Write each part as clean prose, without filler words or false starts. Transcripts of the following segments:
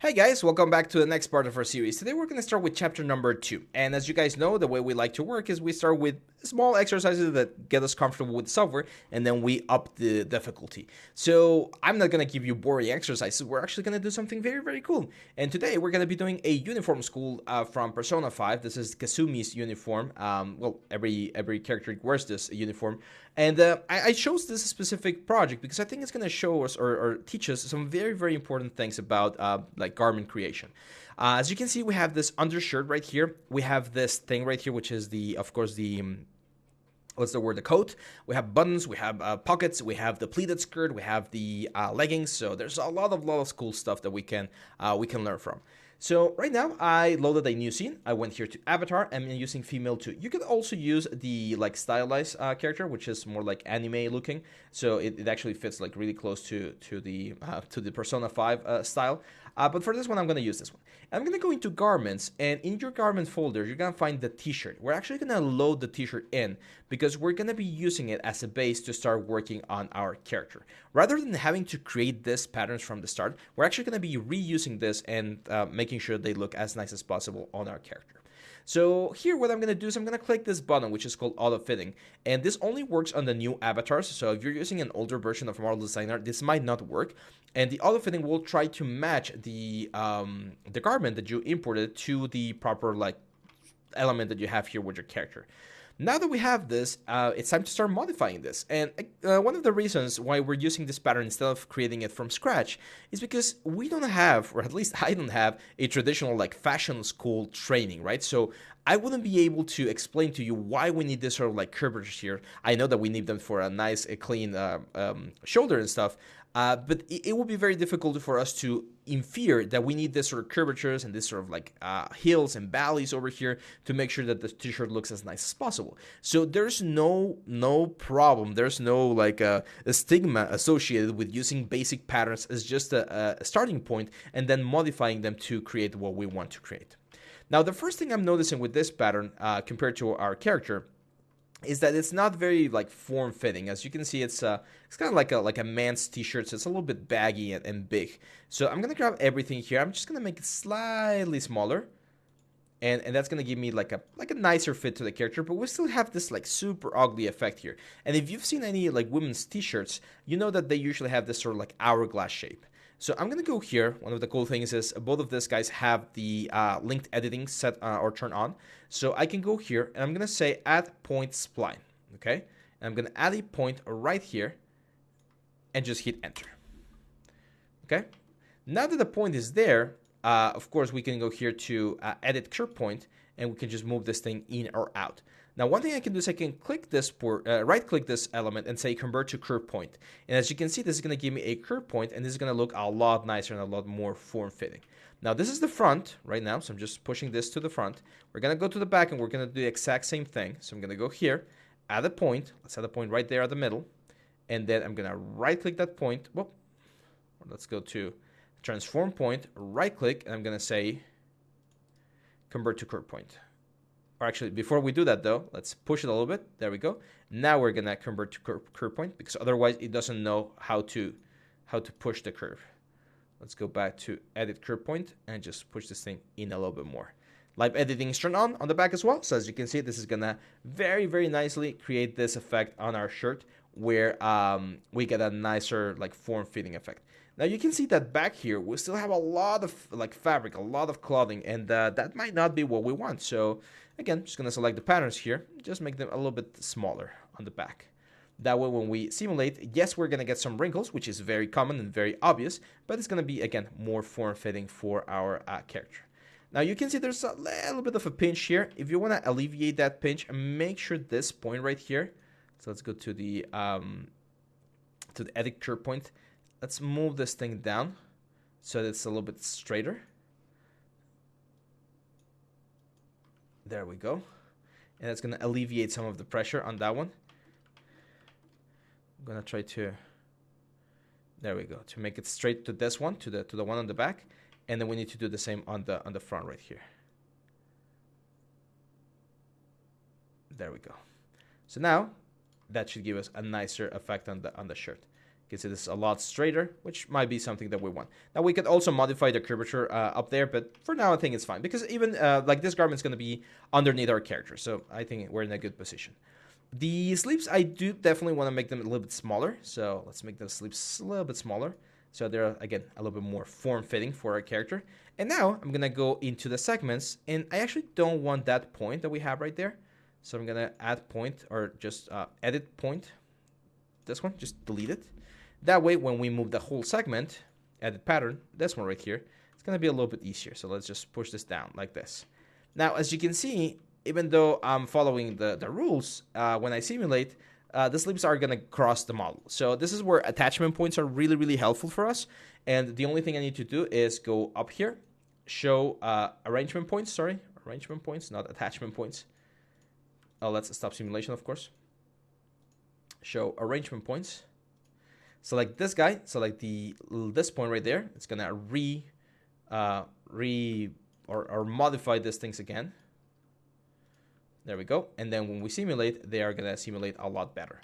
Hey guys, welcome back to the next part of our series. Today we're going to start with chapter number 2. And as you guys know, the way we like to work is we start with small exercises that get us comfortable with the software, and then we up the difficulty. So I'm not going to give you boring exercises. We're actually going to do something very, very cool. And today we're going to be doing a uniform school from Persona 5. This is Kasumi's uniform. Well, every character wears this uniform. And I chose this specific project because I think it's going to show us or teach us some very, very important things about like garment creation. As you can see, we have this undershirt right here. We have this thing right here, which is of course, the what's the word? The coat. We have buttons. We have pockets. We have the pleated skirt. We have the leggings. So there's a lot of cool stuff that we can learn from. So right now I loaded a new scene. I went here to avatar. I'm using female 2. You could also use the like stylized character, which is more like anime looking. So it actually fits like really close to the Persona 5 style. But for this one, I'm going to use this one. I'm going to go into garments, and in your garment folder, you're going to find the t-shirt. We're actually going to load the t-shirt in because we're going to be using it as a base to start working on our character. Rather than having to create these patterns from the start, we're actually going to be reusing this and making sure they look as nice as possible on our character. So here what I'm going to do is I'm going to click this button, which is called auto fitting, and this only works on the new avatars. So if you're using an older version of Model Designer, this might not work, and the auto fitting will try to match the garment that you imported to the proper like element that you have here with your character. Now that we have this, it's time to start modifying this. And one of the reasons why we're using this pattern instead of creating it from scratch is because we don't have, or at least I don't have, a traditional like fashion school training, right? So I wouldn't be able to explain to you why we need this sort of like curvatures here. I know that we need them for a nice, clean shoulder and stuff, but it will be very difficult for us to infer that we need this sort of curvatures and this sort of like hills and valleys over here to make sure that the t-shirt looks as nice as possible. So there's no problem. There's no like a stigma associated with using basic patterns as just a starting point and then modifying them to create what we want to create. Now, the first thing I'm noticing with this pattern compared to our character is that it's not very like form-fitting. As you can see, it's kind of like a man's t-shirt, so it's a little bit baggy and big. So I'm gonna grab everything here. I'm just gonna make it slightly smaller, and that's gonna give me like a nicer fit to the character. But we still have this like super ugly effect here. And if you've seen any like women's t-shirts, you know that they usually have this sort of like hourglass shape. So I'm going to go here. One of the cool things is both of these guys have the linked editing set or turned on. So I can go here and I'm going to say add point spline. Okay. And I'm going to add a point right here and just hit enter. Okay. Now that the point is there, of course, we can go here to edit curve point and we can just move this thing in or out. Now, one thing I can do is I can click this right-click this element and say convert to curve point. And as you can see, this is going to give me a curve point, and this is going to look a lot nicer and a lot more form-fitting. Now, this is the front right now, so I'm just pushing this to the front. We're going to go to the back, and we're going to do the exact same thing. So I'm going to go here, add a point. Let's add a point right there at the middle. And then I'm going to right-click that point. Whoop. Let's go to transform point, right-click, and I'm going to say convert to curve point. Or actually, before we do that, though, let's push it a little bit. There we go. Now we're going to convert to curve point because otherwise it doesn't know how to push the curve. Let's go back to edit curve point and just push this thing in a little bit more. Live editing is turned on the back as well. So as you can see, this is going to very, very nicely create this effect on our shirt where we get a nicer like form-fitting effect. Now you can see that back here, we still have a lot of like fabric, a lot of clothing, and that might not be what we want. So again, just going to select the patterns here, just make them a little bit smaller on the back. That way when we simulate, yes, we're going to get some wrinkles, which is very common and very obvious, but it's going to be, again, more form-fitting for our character. Now you can see there's a little bit of a pinch here. If you want to alleviate that pinch, make sure this point right here, so let's go to the edit curve point. Let's move this thing down so that it's a little bit straighter. There we go. And that's going to alleviate some of the pressure on that one. I'm going to try to, there we go, to make it straight to this one, to the one on the back. And then we need to do the same on the front right here. There we go. So now that should give us a nicer effect on the shirt. can see this is a lot straighter, which might be something that we want. Now we could also modify the curvature up there, but for now I think it's fine because even like this garment's going to be underneath our character, so I think we're in a good position. The sleeves, I do definitely want to make them a little bit smaller, so let's make the sleeves a little bit smaller, so they're again a little bit more form-fitting for our character. And now I'm gonna go into the segments, and I actually don't want that point that we have right there, so I'm gonna add point, or just edit point. This one, just delete it. That way, when we move the whole segment, edit pattern, this one right here, it's going to be a little bit easier. So let's just push this down like this. Now, as you can see, even though I'm following the rules, when I simulate, the sleeves are going to cross the model. So this is where attachment points are really, really helpful for us. And the only thing I need to do is go up here, show arrangement points, not attachment points. Oh, let's stop simulation, of course. Show arrangement points. Select this guy, select this point right there. It's gonna or modify these things again. There we go. And then when we simulate, they are gonna simulate a lot better.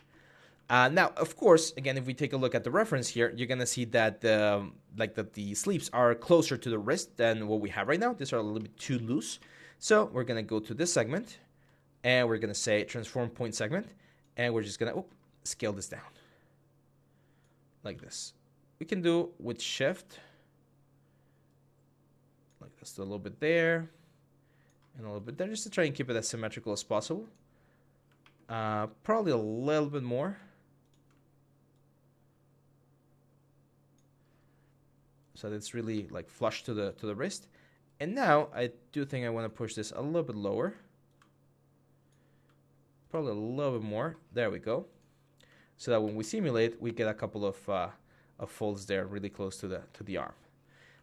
Now, of course, again, if we take a look at the reference here, you're gonna see that the sleeves are closer to the wrist than what we have right now. These are a little bit too loose. So we're gonna go to this segment, and we're gonna say transform point segment, and we're just gonna scale this down like this. We can do with shift like this, a little bit there and a little bit there, just to try and keep it as symmetrical as possible. Probably a little bit more, so that it's really like flush to the wrist. And now I do think I want to push this a little bit lower, probably a little bit more. There we go. So that when we simulate, we get a couple of folds there, really close to the arm.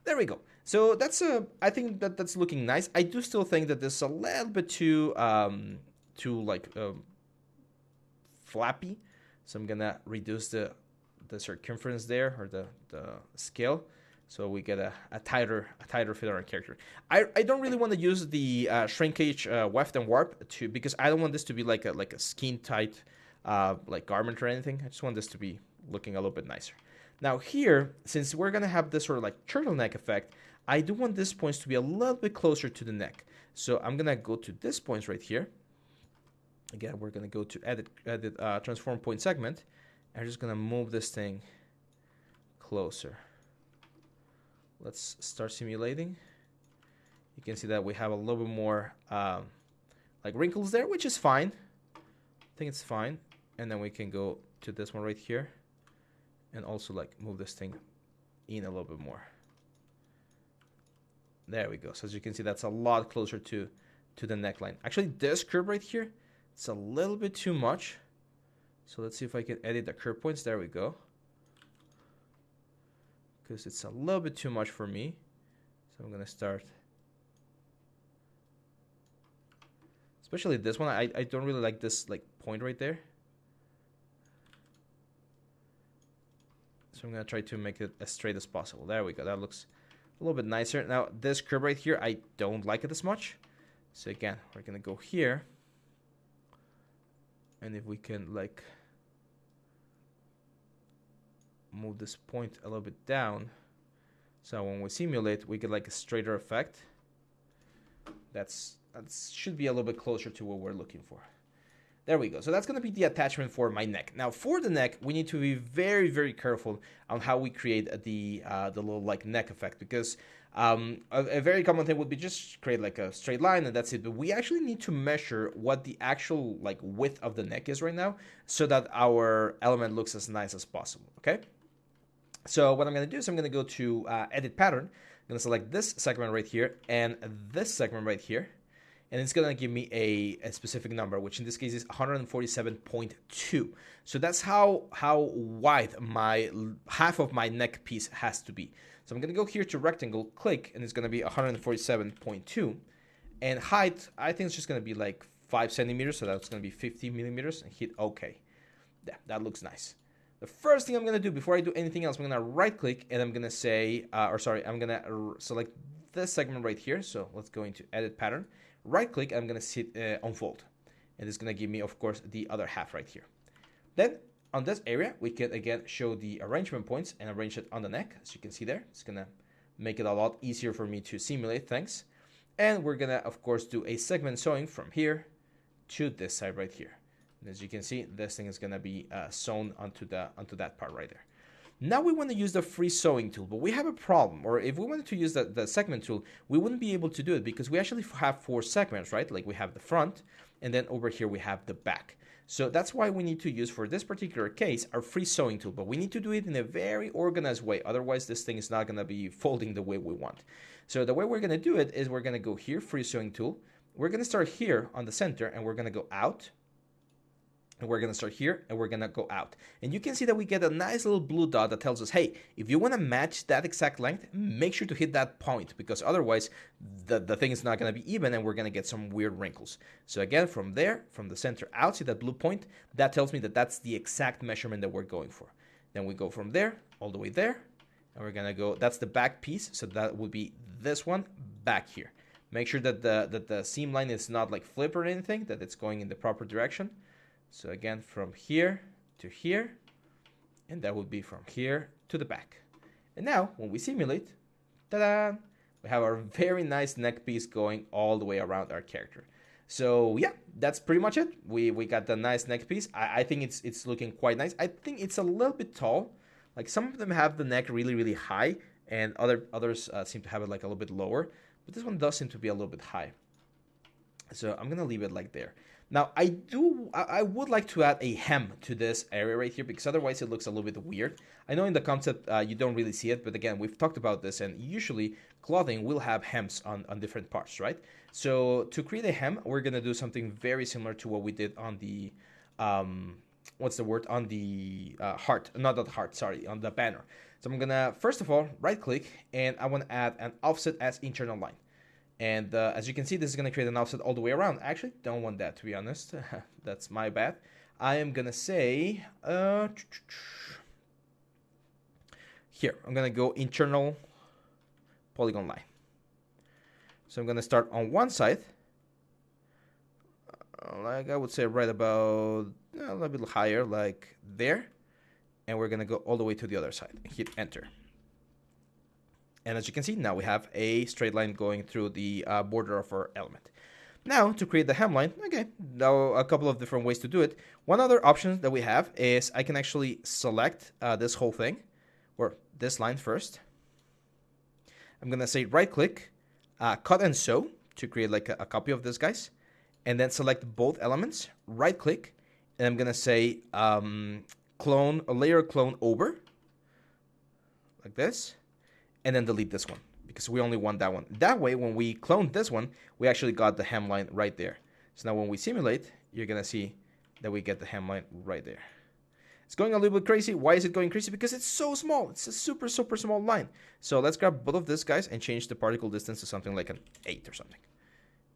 There we go. So that's I think that's looking nice. I do still think that this is a little bit too flappy. So I'm gonna reduce the circumference there, or the scale, so we get a tighter fit on our character. I don't really want to use the shrinkage weft and warp because I don't want this to be like a skin tight like garment or anything. I just want this to be looking a little bit nicer. Now here, since we're gonna have this sort of like turtleneck effect, I do want these points to be a little bit closer to the neck. So I'm gonna go to this points right here. Again, we're gonna go to edit transform point segment, and I'm just gonna move this thing closer. Let's start simulating. You can see that we have a little bit more like wrinkles there, which is fine. I think it's fine. And then we can go to this one right here, and also like move this thing in a little bit more. There we go. So as you can see, that's a lot closer to the neckline. Actually, this curve right here, it's a little bit too much. So let's see if I can edit the curve points. There we go. Because it's a little bit too much for me. So I'm gonna start. Especially this one, I don't really like this like point right there. So I'm gonna try to make it as straight as possible. There we go. That looks a little bit nicer. Now this curve right here, I don't like it as much. So again, we're gonna go here, and if we can like move this point a little bit down, so when we simulate, we get like a straighter effect. That should be a little bit closer to what we're looking for. There we go. So that's going to be the attachment for my neck. Now for the neck, we need to be very, very careful on how we create the little like neck effect, because a very common thing would be just create like a straight line and that's it. But we actually need to measure what the actual like width of the neck is right now, so that our element looks as nice as possible. Okay. So what I'm going to do is I'm going to go to edit pattern. I'm going to select this segment right here and this segment right here. And it's going to give me a specific number, which in this case is 147.2. So that's how wide my half of my neck piece has to be. So I'm going to go here to rectangle, click, and it's going to be 147.2. And height, I think it's just going to be like 5 centimeters. So that's going to be 50 millimeters, and hit OK. Yeah, that looks nice. The first thing I'm going to do before I do anything else, I'm going to right click and I'm going to say, I'm going to select this segment right here. So let's go into edit pattern. Right click, I'm going to hit unfold, and it's going to give me, of course, the other half right here. Then On this area, we can again show the arrangement points and arrange it on the neck. As you can see there, it's gonna make it a lot easier for me to simulate things. And we're gonna, of course, do a segment sewing from here to this side right here. And as you can see, this thing is gonna be sewn onto that part right there. Now we want to use the free sewing tool, but we have a problem. Or if we wanted to use the segment tool, we wouldn't be able to do it because we actually have 4 segments, right? Like we have the front, and then over here we have the back. So that's why we need to use, for this particular case, our free sewing tool. But we need to do it in a very organized way. Otherwise, this thing is not going to be folding the way we want. So the way we're going to do it is we're going to go here, free sewing tool. We're going to start here on the center, and we're going to go out. And we're going to start here, and we're going to go out. And you can see that we get a nice little blue dot that tells us, hey, if you want to match that exact length, make sure to hit that point, because otherwise the thing is not going to be even, and we're going to get some weird wrinkles. So again, from there, from the center out, see that blue point? That tells me that that's the exact measurement that we're going for. Then we go from there all the way there, and we're going to go, that's the back piece, so that would be this one back here. Make sure that the seam line is not like flip or anything, that it's going in the proper direction. So again, from here to here, and that would be from here to the back. And now, when we simulate, ta-da, we have our very nice neck piece going all the way around our character. So yeah, that's pretty much it. We got the nice neck piece. I think it's looking quite nice. I think it's a little bit tall. Like some of them have the neck really, really high, and others seem to have it like a little bit lower. But this one does seem to be a little bit high. So I'm gonna leave it like there. Now, I would like to add a hem to this area right here, because otherwise it looks a little bit weird. I know in the concept you don't really see it, but again, we've talked about this, and usually clothing will have hems on different parts, right? So to create a hem, we're going to do something very similar to what we did on the, what's the word? On the heart, not the heart, sorry, on the banner. So I'm going to, first of all, right click, and I want to add an offset as internal line. And as you can see, this is going to create an offset all the way around. Actually, don't want that, to be honest. That's my bad. I am going to say, here, I'm going to go internal polygon line. So I'm going to start on one side, like I would say right about a little bit higher, like there. And we're going to go all the way to the other side and hit enter. And as you can see, now we have a straight line going through the border of our element. Now, to create the hemline, okay, now a couple of different ways to do it. One other option that we have is I can actually select this whole thing, or this line first. I'm going to say right-click, cut and sew to create like a copy of this, guys. And then select both elements, right-click, and I'm going to say clone, a layer clone over, like this. And then delete this one, because we only want that one. That way, when we clone this one, we actually got the hemline right there. So now when we simulate, you're going to see that we get the hemline right there. It's going a little bit crazy. Why is it going crazy? Because it's so small. It's a super, super small line. So let's grab both of these guys and change the particle distance to something like an 8 or something.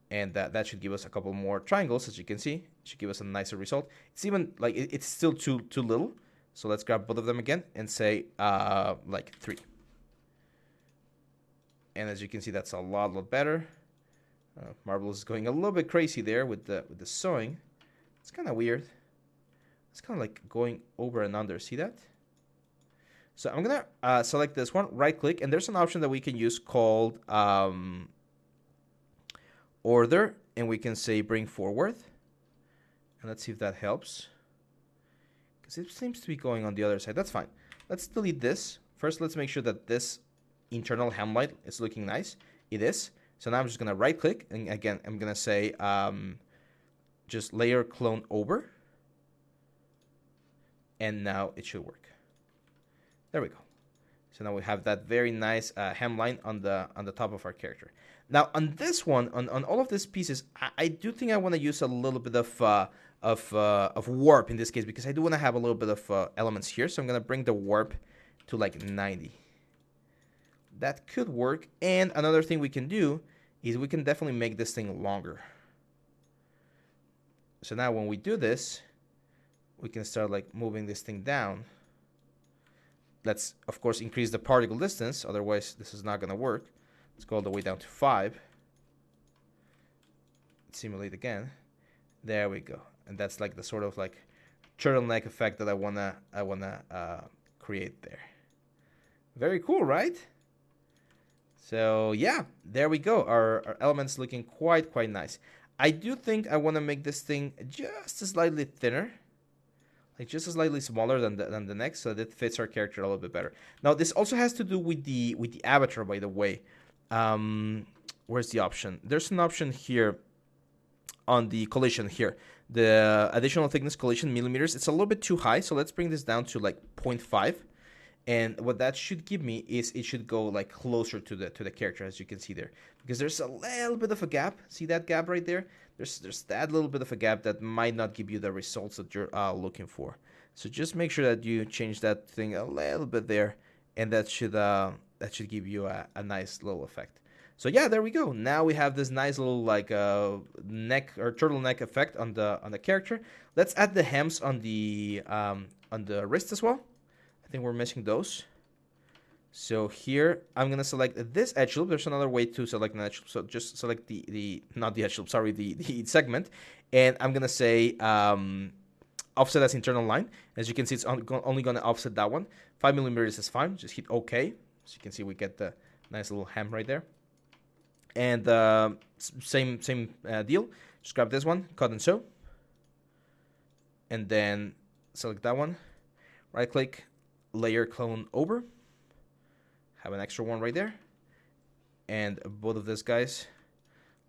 And that should give us a couple more triangles, as you can see. It should give us a nicer result. It's even, like, it's still too little. So let's grab both of them again and say, like, 3. And as you can see, that's a lot better. Marble is going a little bit crazy there with the sewing. It's kind of weird. It's kind of like going over and under. See that? So I'm going to select this one, right-click, and there's an option that we can use called order, and we can say bring forward. And let's see if that helps. Because it seems to be going on the other side. That's fine. Let's delete this. First, let's make sure that this internal hemline is looking nice. It is. So now I'm just going to right click, and again I'm going to say just layer clone over, and now it should work. There we go. So now we have that very nice hemline on the top of our character. Now on this one, on all of these pieces, I do think I want to use a little bit of warp in this case, because I do want to have a little bit of elements here. So I'm going to bring the warp to like 90. That could work. And another thing we can do is we can definitely make this thing longer. So now when we do this, we can start like moving this thing down. Let's, of course, increase the particle distance. Otherwise, this is not going to work. Let's go all the way down to 5. Let's simulate again. There we go. And that's like the sort of like turtleneck effect that I wanna create there. Very cool, right? So yeah, there we go. Our elements looking quite nice. I do think I want to make this thing just slightly thinner, like just slightly smaller than the next, so that fits our character a little bit better. Now this also has to do with the avatar, by the way. Where's the option? There's an option here on the collision here. The additional thickness collision millimeters. It's a little bit too high, so let's bring this down to like 0.5. And what that should give me is it should go like closer to the character, as you can see there, because there's a little bit of a gap. See that gap right there? There's that little bit of a gap that might not give you the results that you're looking for. So just make sure that you change that thing a little bit there, and that should give you a nice little effect. So yeah, there we go. Now we have this nice little like neck or turtleneck effect on the character. Let's add the hems on the wrist as well. I think we're missing those. So here I'm gonna select this edge loop. There's another way to select an edge loop. So just select not the edge loop, sorry, the segment, and I'm gonna say offset as internal line. As you can see, it's only gonna offset that one. 5 millimeters is fine. Just hit OK. So you can see we get the nice little hem right there. And same deal. Just grab this one, cut and sew, and then select that one. Right click, layer clone over. Have an extra one right there, and both of these guys,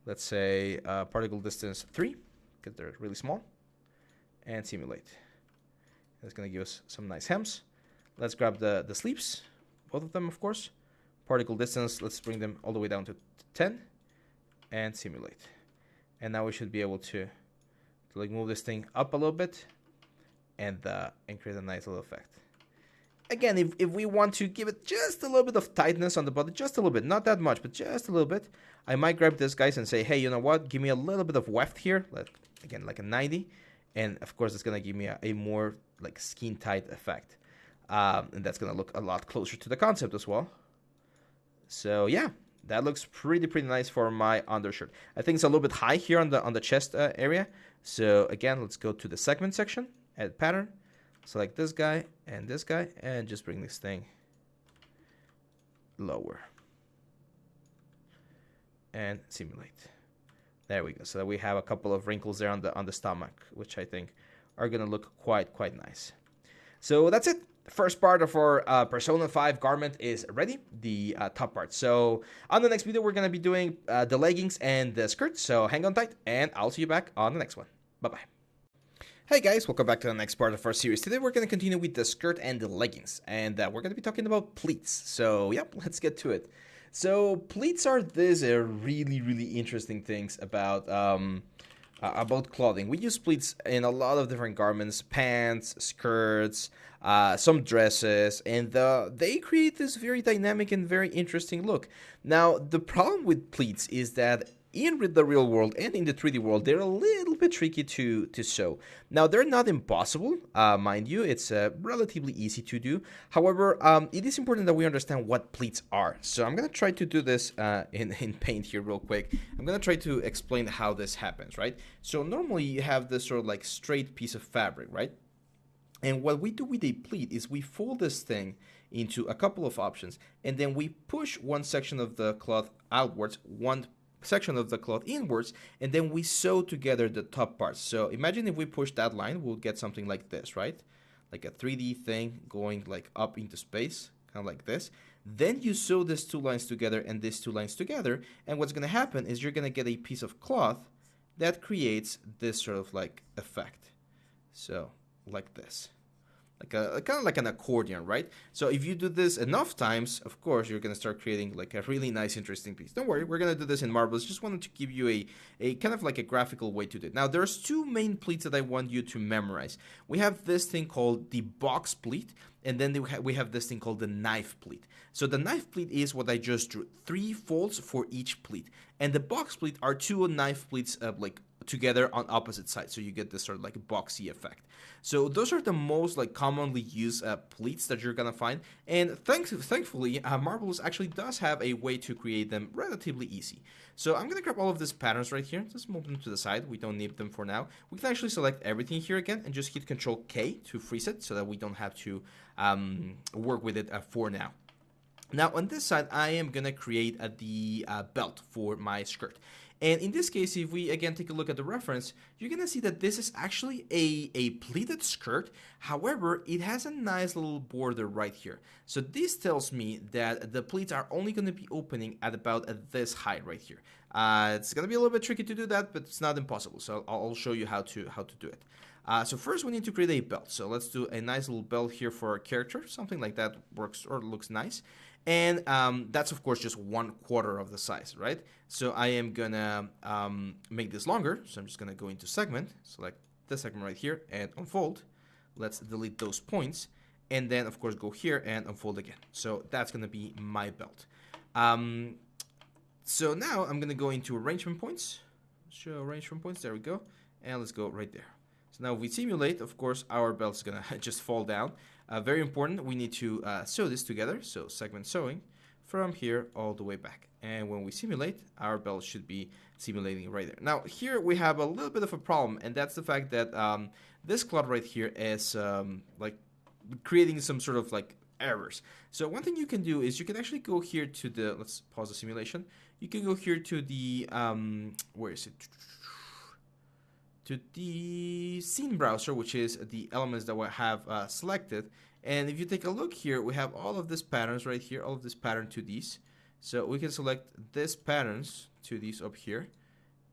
let's say particle distance 3, because they're really small, and simulate. That's gonna give us some nice hems. Let's grab the sleeves, both of them, of course. Particle distance, let's bring them all the way down to 10, and simulate. And now we should be able to like move this thing up a little bit, and create a nice little effect. Again, if we want to give it just a little bit of tightness on the body, just a little bit, not that much, but just a little bit, I might grab this guys and say, hey, you know what? Give me a little bit of weft here, again, like a 90, and of course it's gonna give me a more like skin tight effect, and that's gonna look a lot closer to the concept as well. So yeah, that looks pretty nice for my undershirt. I think it's a little bit high here on the chest area. So again, let's go to the segment section, add pattern. Select this guy, and just bring this thing lower. And simulate. There we go. So that we have a couple of wrinkles there on the stomach, which I think are gonna look quite nice. So that's it. The first part of our Persona 5 garment is ready, the top part. So on the next video, we're gonna be doing the leggings and the skirt. So hang on tight, and I'll see you back on the next one. Bye-bye. Hey guys, welcome back to the next part of our series. Today we're going to continue with the skirt and the leggings, and we're going to be talking about pleats. So yep, let's get to it. So pleats are these really interesting things about clothing. We use pleats in a lot of different garments, pants, skirts, some dresses, and they create this very dynamic and very interesting look. Now the problem with pleats is that in the real world and in the 3D world, they're a little bit tricky to sew. Now, they're not impossible, mind you. It's relatively easy to do. However, it is important that we understand what pleats are. So I'm going to try to do this in Paint here real quick. I'm going to try to explain how this happens, right? So normally you have this sort of like straight piece of fabric, right? And what we do with a pleat is we fold this thing into a couple of options, and then we push one section of the cloth outwards, one section of the cloth inwards, and then we sew together the top parts. So imagine if we push that line, we'll get something like this, right? Like a 3D thing going like up into space, kind of like this. Then you sew these two lines together and these two lines together, and what's going to happen is you're going to get a piece of cloth that creates this sort of like effect. So like this. Kind of like an accordion, right? So if you do this enough times, of course, you're going to start creating like a really nice, interesting piece. Don't worry, we're going to do this in Marvelous. Just wanted to give you a kind of like a graphical way to do it. Now, there's two main pleats that I want you to memorize. We have this thing called the box pleat, and then we have this thing called the knife pleat. So the knife pleat is what I just drew, 3 folds for each pleat. And the box pleat are 2 knife pleats like together on opposite sides, so you get this sort of like boxy effect. So those are the most like commonly used pleats that you're gonna find, and thankfully Marvelous actually does have a way to create them relatively easy. So I'm gonna grab all of these patterns right here, just move them to the side. We don't need them for now. We can actually select everything here again and just hit Control K to freeze it so that we don't have to work with it for now. Now on this side, I am gonna create the belt for my skirt. And in this case, if we again take a look at the reference, you're gonna see that this is actually a pleated skirt. However, it has a nice little border right here. So this tells me that the pleats are only gonna be opening at about this height right here. It's gonna be a little bit tricky to do that, but it's not impossible. So I'll show you how to do it. So first we need to create a belt. So let's do a nice little belt here for our character. Something like that works or looks nice. And that's of course just 1/4 of the size, right? So I am gonna make this longer. So I'm just gonna go into segment, select this segment right here and unfold. Let's delete those points. And then of course go here and unfold again. So that's gonna be my belt. So now I'm gonna go into arrangement points. Show arrangement points, there we go. And let's go right there. So now if we simulate, of course, our belt is gonna just fall down. Very important, we need to sew this together. So segment sewing from here all the way back. And when we simulate, our belt should be simulating right there. Now here we have a little bit of a problem, and that's the fact that this cloth right here is like creating some sort of like errors. So one thing you can do is you can actually go here to the, let's pause the simulation. You can go here to the, where is it? To the scene browser, which is the elements that we have selected. And if you take a look here, we have all of these patterns right here, all of this pattern to these. So we can select this patterns to these up here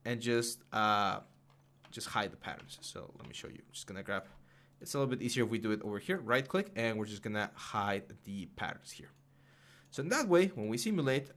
and just hide the patterns. So let me show you. I'm just gonna grab, it's a little bit easier if we do it over here, right click, and we're just gonna hide the patterns here. So in that way, when we simulate,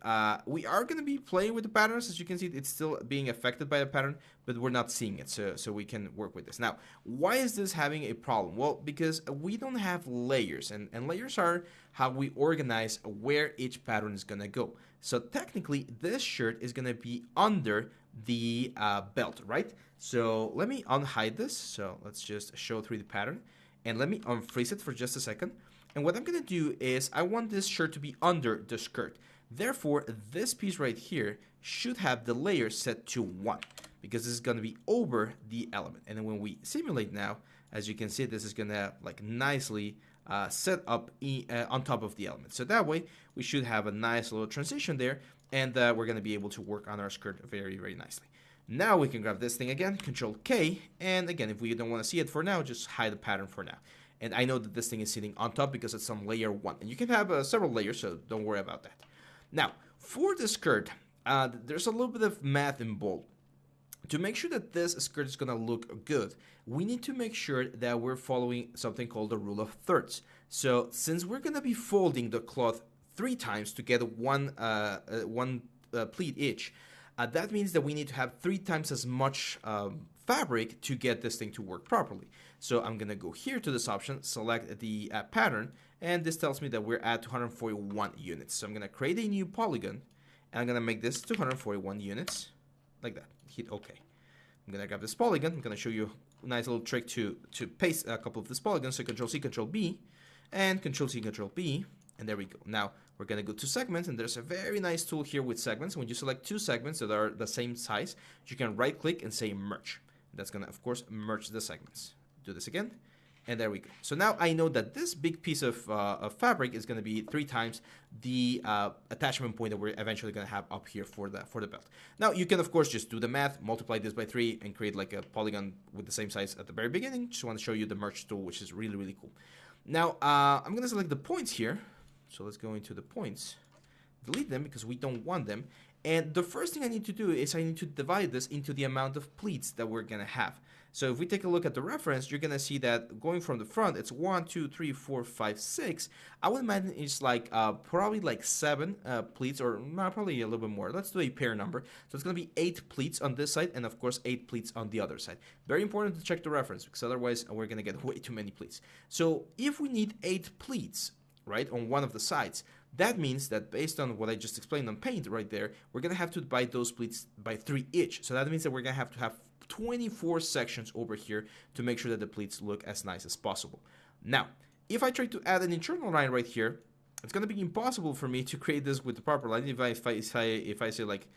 we are going to be playing with the patterns. As you can see, it's still being affected by the pattern, but we're not seeing it, so we can work with this. Now, why is this having a problem? Well, because we don't have layers, and layers are how we organize where each pattern is going to go. So technically, this shirt is going to be under the belt, right? So let me unhide this. So let's just show through the pattern, and let me unfreeze it for just a second. And what I'm going to do is I want this shirt to be under the skirt. Therefore, this piece right here should have the layer set to 1 because this is going to be over the element. And then when we simulate now, as you can see, this is going to like nicely set up on top of the element. So that way, we should have a nice little transition there, and we're going to be able to work on our skirt very, very nicely. Now we can grab this thing again, Control K, and again, if we don't want to see it for now, just hide the pattern for now. And I know that this thing is sitting on top because it's on layer 1. And you can have several layers, so don't worry about that. Now, for the skirt, there's a little bit of math involved. To make sure that this skirt is going to look good, we need to make sure that we're following something called the rule of thirds. So since we're going to be folding the cloth 3 times to get one pleat each, that means that we need to have 3 times as much fabric to get this thing to work properly. So I'm gonna go here to this option, select the pattern, and this tells me that we're at 241 units. So I'm gonna create a new polygon, and I'm gonna make this 241 units, like that. Hit OK. I'm gonna grab this polygon. I'm gonna show you a nice little trick to paste a couple of these polygons. So Control C, Control B, and Control C, Control B, and there we go. Now we're gonna go to segments, and there's a very nice tool here with segments. When you select 2 segments that are the same size, you can right click and say merge. That's gonna of course merge the segments. Do this again, and there we go. So now I know that this big piece of fabric is going to be 3 times the attachment point that we're eventually going to have up here for the belt. Now you can of course just do the math, multiply this by 3, and create like a polygon with the same size at the very beginning. Just want to show you the merge tool, which is really, really cool. Now I'm going to select the points here. So let's go into the points, delete them because we don't want them. And the first thing I need to do is I need to divide this into the amount of pleats that we're going to have. So if we take a look at the reference, you're going to see that going from the front, it's 1, 2, 3, 4, 5, 6. I would imagine it's like probably like 7 pleats, or probably a little bit more. Let's do a pair number. So it's going to be 8 pleats on this side, and of course 8 pleats on the other side. Very important to check the reference, because otherwise we're going to get way too many pleats. So if we need 8 pleats, right, on one of the sides, That means that based on what I just explained on Paint right there, we're going to have to divide those pleats by 3 each. So that means that we're going to have 24 sections over here to make sure that the pleats look as nice as possible. Now, if I try to add an internal line right here, it's going to be impossible for me to create this with the proper line. If I say like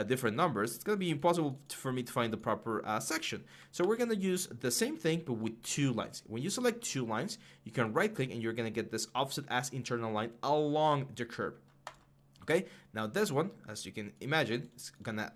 different numbers, it's going to be impossible for me to find the proper section. So we're going to use the same thing, but with 2 lines. When you select 2 lines, you can right click and you're going to get this offset as internal line along the curve. Okay, now this one, as you can imagine, is gonna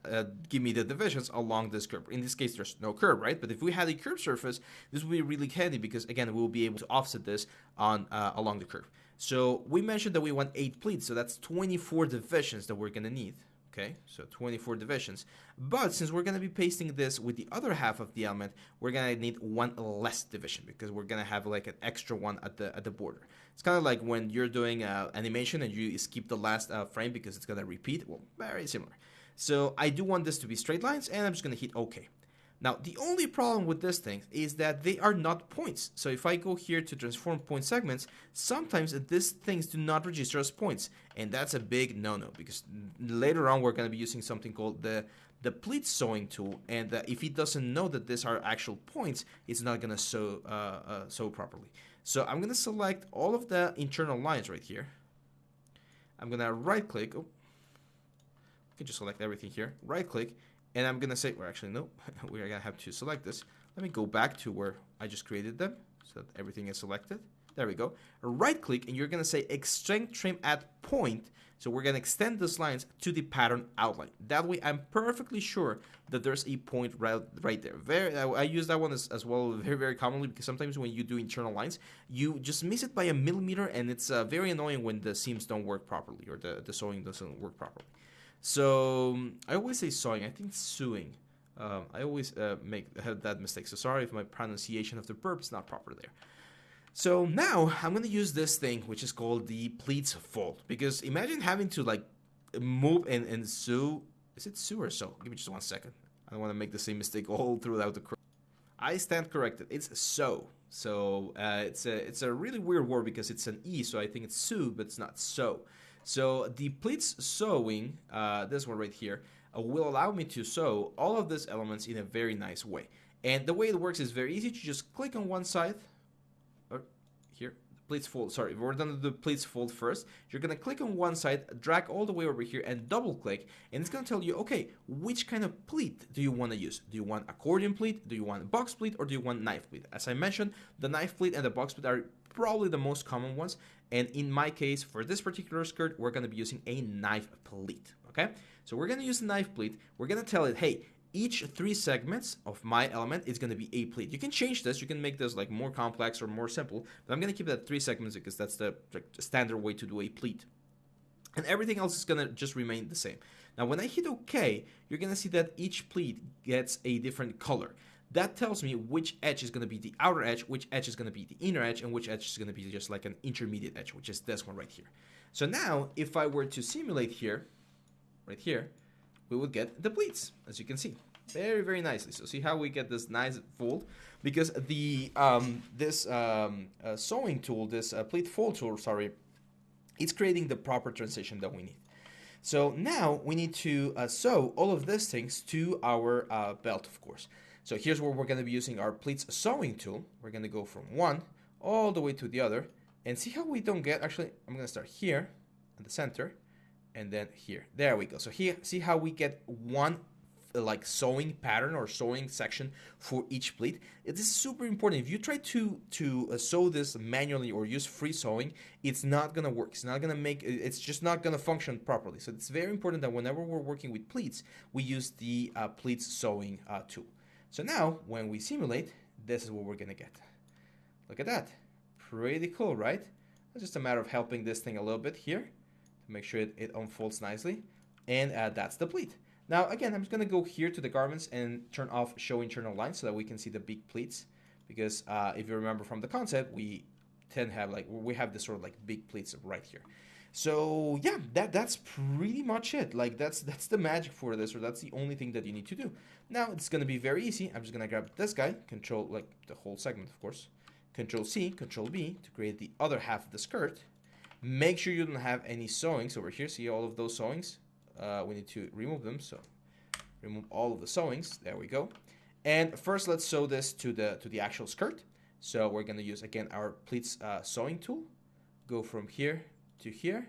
give me the divisions along this curve. In this case, there's no curve, right? But if we had a curved surface, this would be really handy because, again, we'll be able to offset this on along the curve. So we mentioned that we want 8 pleats, so that's 24 divisions that we're gonna need. Okay, so 24 divisions. But since we're going to be pasting this with the other half of the element, we're going to need 1 less division because we're going to have like an extra one at the border. It's kind of like when you're doing animation and you skip the last frame because it's going to repeat. Well, very similar. So I do want this to be straight lines, and I'm just going to hit OK. Now, the only problem with this thing is that they are not points. So if I go here to transform point segments, sometimes these things do not register as points. And that's a big no-no because later on we're going to be using something called the pleat sewing tool. And if it doesn't know that these are actual points, it's not going to sew properly. So I'm going to select all of the internal lines right here. I'm going to right-click. Oh, I can just select everything here. Right-click. And I'm going to say, or actually, no, we're going to have to select this. Let me go back to where I just created them so that everything is selected. There we go. Right click, and you're going to say extend trim at point. So we're going to extend these lines to the pattern outline. That way, I'm perfectly sure that there's a point right there. I use that one as well very, very commonly because sometimes when you do internal lines, you just miss it by a millimeter, and it's very annoying when the seams don't work properly or the sewing doesn't work properly. So I always say sewing. I think it's sewing. I always have that mistake. So sorry if my pronunciation of the verb is not proper there. So now I'm going to use this thing, which is called the pleats fold. Because imagine having to like move and sew. Is it sew or sew? Give me just 1 second. I don't want to make the same mistake all throughout the. I stand corrected. It's sew. So it's a really weird word because it's an E. So I think it's sew, but it's not sew. So the pleats sewing, this one right here, will allow me to sew all of these elements in a very nice way. And the way it works is very easy. You just click on one side, or here, pleats fold. Sorry, we're done with the pleats fold first. You're gonna click on one side, drag all the way over here, and double click, and it's gonna tell you, okay, which kind of pleat do you want to use? Do you want accordion pleat? Do you want box pleat? Or do you want knife pleat? As I mentioned, the knife pleat and the box pleat are probably the most common ones. And in my case, for this particular skirt, we're going to be using a knife pleat, okay? So we're going to use a knife pleat. We're going to tell it, hey, each 3 segments of my element is going to be a pleat. You can change this. You can make this like more complex or more simple. But I'm going to keep it at 3 segments because that's the standard way to do a pleat. And everything else is going to just remain the same. Now, when I hit OK, you're going to see that each pleat gets a different color. That tells me which edge is going to be the outer edge, which edge is going to be the inner edge, and which edge is going to be just like an intermediate edge, which is this one right here. So now, if I were to simulate here, right here, we would get the pleats, as you can see. Very, very nicely. So see how we get this nice fold? Because the sewing tool, this pleat fold tool, sorry, it's creating the proper transition that we need. So now we need to sew all of these things to our belt, of course. So here's where we're going to be using our pleats sewing tool. We're going to go from one all the way to the other. And see how we don't get, actually, I'm going to start here in the center and then here. There we go. So here, see how we get one like sewing pattern or sewing section for each pleat. It is super important. If you try to sew this manually or use free sewing, it's not going to work. It's not going to make, it's just not going to function properly. So it's very important that whenever we're working with pleats, we use the pleats sewing tool. So now, when we simulate, this is what we're going to get. Look at that. Pretty cool, right? It's just a matter of helping this thing a little bit here to make sure it unfolds nicely. And that's the pleat. Now, again, I'm just going to go here to the garments and turn off show internal lines so that we can see the big pleats. Because if you remember from the concept, we tend to have we have this sort of like big pleats right here. So yeah, that's pretty much it. Like that's the magic for this, or that's the only thing that you need to do. Now it's gonna be very easy. I'm just gonna grab this guy, control the whole segment, of course. Control C, Control V to create the other half of the skirt, Make sure you don't have any sewings over here. See all of those sewings? We need to remove them. So remove all of the sewings. There we go. And first, let's sew this to the actual skirt. So we're gonna use again our pleats sewing tool. Go from here to here.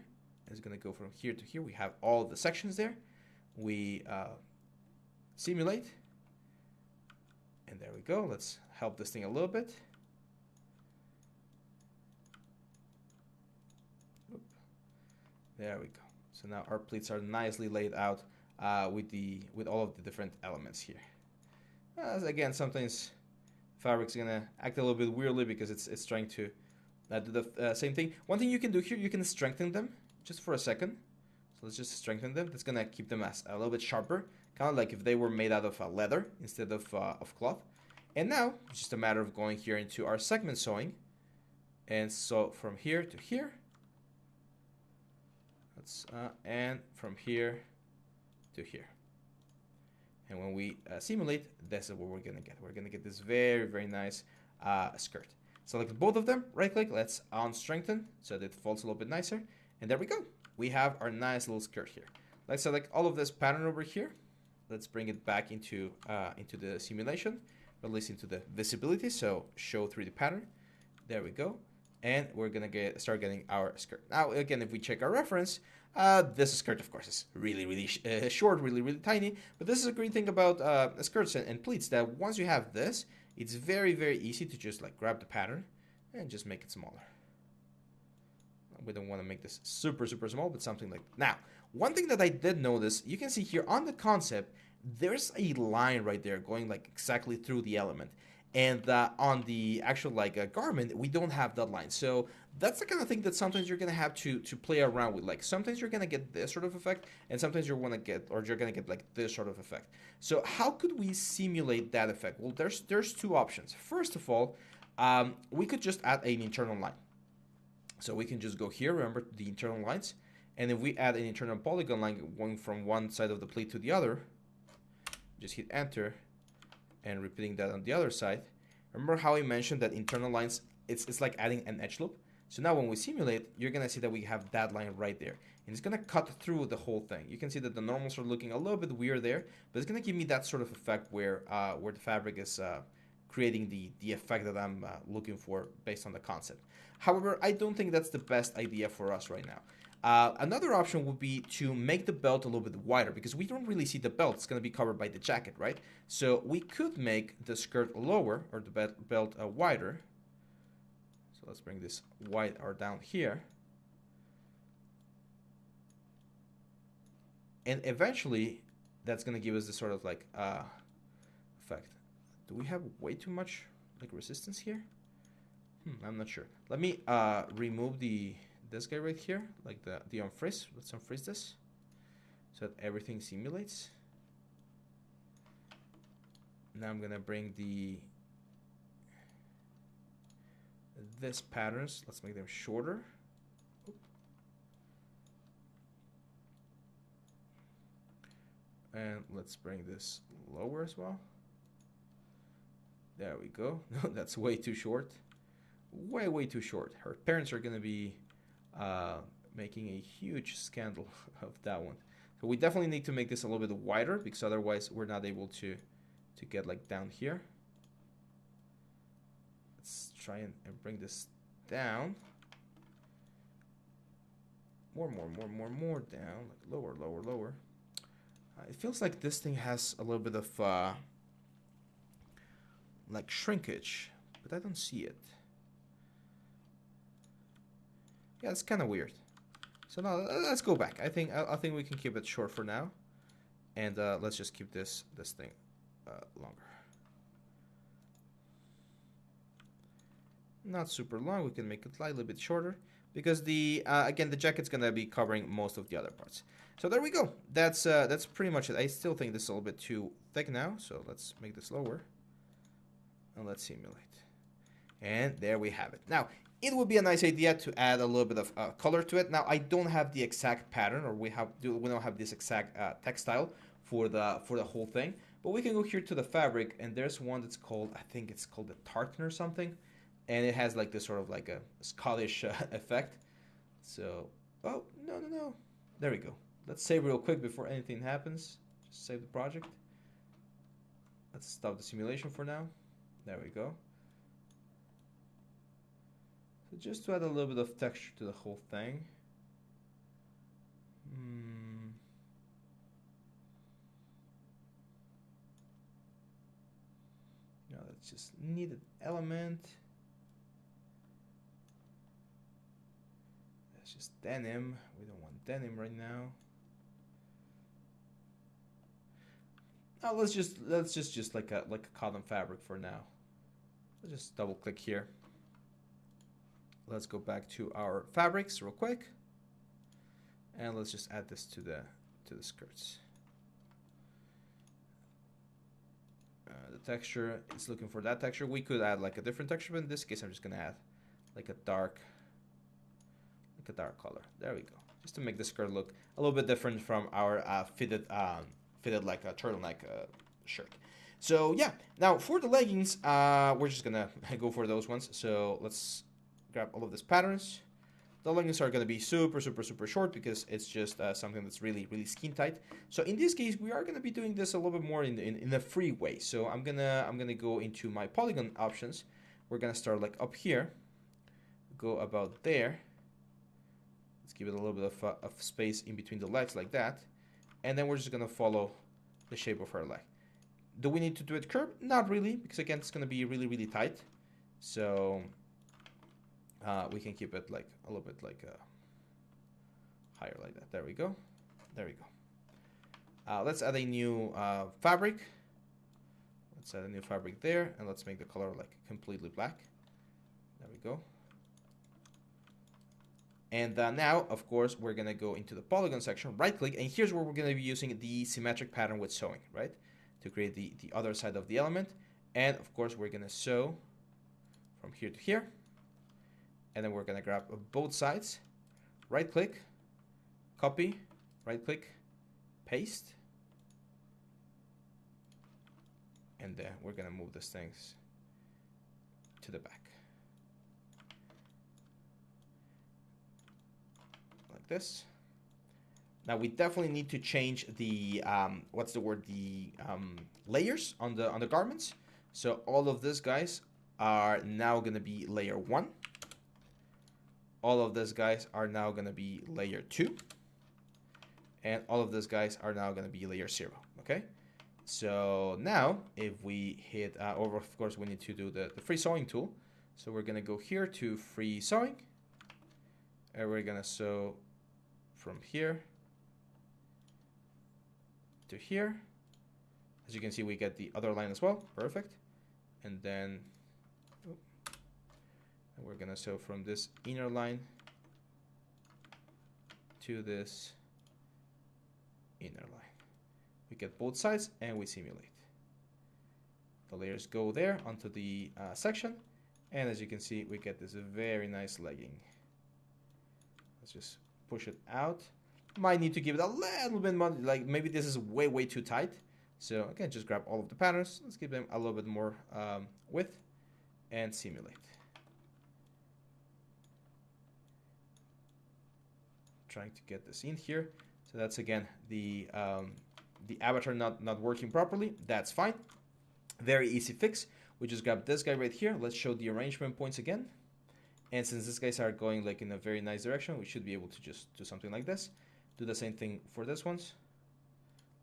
It's gonna go from here to here. We have all of the sections there. We simulate, and there we go. Let's help this thing a little bit. Oop. There we go. So now our pleats are nicely laid out with all of the different elements here. Again, sometimes fabric's gonna act a little bit weirdly because it's trying to do the same thing. One thing you can do here, you can strengthen them just for a second. So let's just strengthen them. That's gonna keep them as a little bit sharper, kind of like if they were made out of leather instead of cloth. And now it's just a matter of going here into our segment sewing, and so from here to here. And from here to here. And when we simulate, this is what we're gonna get. We're gonna get this very, very nice skirt. Select both of them, right click, let's unstrengthen so that it folds a little bit nicer. And there we go. We have our nice little skirt here. Let's select all of this pattern over here. Let's bring it back into the simulation, release into the visibility, so show 3D pattern. There we go. And we're gonna start getting our skirt. Now, again, if we check our reference, this skirt, of course, is really, really short, really, really tiny. But this is a great thing about skirts and pleats, that once you have this, it's very, very easy to just like grab the pattern and just make it smaller. We don't want to make this super, super small, but something like that. Now, one thing that I did notice, you can see here on the concept, there's a line right there going like exactly through the element. And on the actual like garment, we don't have that line. So that's the kind of thing that sometimes you're gonna have to play around with. Like sometimes you're gonna get this sort of effect, and sometimes you're gonna get like this sort of effect. So how could we simulate that effect? Well, there's two options. First of all, we could just add an internal line. So we can just go here. Remember the internal lines, and if we add an internal polygon line going from one side of the plate to the other, just hit enter. And repeating that on the other side. Remember how I mentioned that internal lines, it's like adding an edge loop? So now when we simulate, you're gonna see that we have that line right there. And it's gonna cut through the whole thing. You can see that the normals are looking a little bit weird there, but it's gonna give me that sort of effect where the fabric is creating the effect that I'm looking for based on the concept. However, I don't think that's the best idea for us right now. Another option would be to make the belt a little bit wider, because we don't really see the belt. It's going to be covered by the jacket, right? So we could make the skirt lower, or the belt wider. So let's bring this white or down here. And eventually, that's going to give us this sort of like effect. Do we have way too much like resistance here? I'm not sure. Let me remove this guy right here, like the unfreeze. Let's unfreeze this so that everything simulates. Now I'm gonna bring this patterns. Let's make them shorter. And let's bring this lower as well. There we go. No, that's way too short. Way too short. Her parents are gonna be making a huge scandal of that one. So we definitely need to make this a little bit wider, because otherwise we're not able to get like down here. Let's try and bring this down. More down, like lower. It feels like this thing has a little bit of like shrinkage, but I don't see it. Yeah, it's kind of weird. So now let's go back. I think we can keep it short for now, and let's just keep this thing longer. Not super long. We can make it slightly bit shorter, because again, the jacket's gonna be covering most of the other parts. So there we go. That's pretty much it. I still think this is a little bit too thick now, so let's make this lower, and let's simulate. And there we have it. Now, it would be a nice idea to add a little bit of color to it. Now, I don't have the exact pattern, or we don't have this exact textile for the whole thing. But we can go here to the fabric, and there's one that's called, I think it's called the tartan or something, and it has like this sort of like a Scottish effect. So, oh, no. There we go. Let's save real quick before anything happens. Just save the project. Let's stop the simulation for now. There we go. So just to add a little bit of texture to the whole thing. Now let's just need an element. That's just denim. We don't want denim right now. Now let's just like a cotton fabric for now. Let's just double click here. Let's go back to our fabrics real quick, and let's just add this to the skirts. The texture, it's looking for that texture. We could add like a different texture, but in this case, I'm just gonna add like a dark color. There we go, just to make the skirt look a little bit different from our fitted like a turtleneck shirt. So yeah, now for the leggings, we're just gonna go for those ones. So let's grab all of these patterns. The leggings are going to be super short because it's just something that's really skin tight. So in this case, we are going to be doing this a little bit more in a free way. So I'm gonna go into my polygon options. We're gonna start like up here, go about there. Let's give it a little bit of space in between the legs like that, and then we're just gonna follow the shape of her leg. Do we need to do it curved? Not really, because again, it's gonna be really tight. So we can keep it like a little bit like higher like that. There we go. There we go. Let's add a new fabric. Let's add a new fabric there, and let's make the color like completely black. There we go. And now, of course, we're gonna go into the polygon section, right click, and here's where we're gonna be using the symmetric pattern with sewing, right? To create the other side of the element. And of course, we're gonna sew from here to here. And then we're gonna grab both sides, right click, copy, right click, paste. And then we're gonna move these things to the back. Like this. Now we definitely need to change the, layers on the garments. So all of these guys are now gonna be layer 1. All of these guys are now going to be layer 2. And all of these guys are now going to be layer 0. Okay? So now, if we hit, or of course, we need to do the free sewing tool. So we're going to go here to free sewing. And we're going to sew from here to here. As you can see, we get the other line as well. Perfect. And then we're gonna sew from this inner line to this inner line. We get both sides and we simulate. The layers go there onto the section, and as you can see, we get this very nice legging. Let's just push it out. Might need to give it a little bit more, like maybe this is way too tight. So again, just grab all of the patterns. Let's give them a little bit more width and simulate. Trying to get this in here. So that's again the avatar not working properly. That's fine. Very easy fix. We just grab this guy right here. Let's show the arrangement points again. And since these guys are going like in a very nice direction, we should be able to just do something like this. Do the same thing for this ones,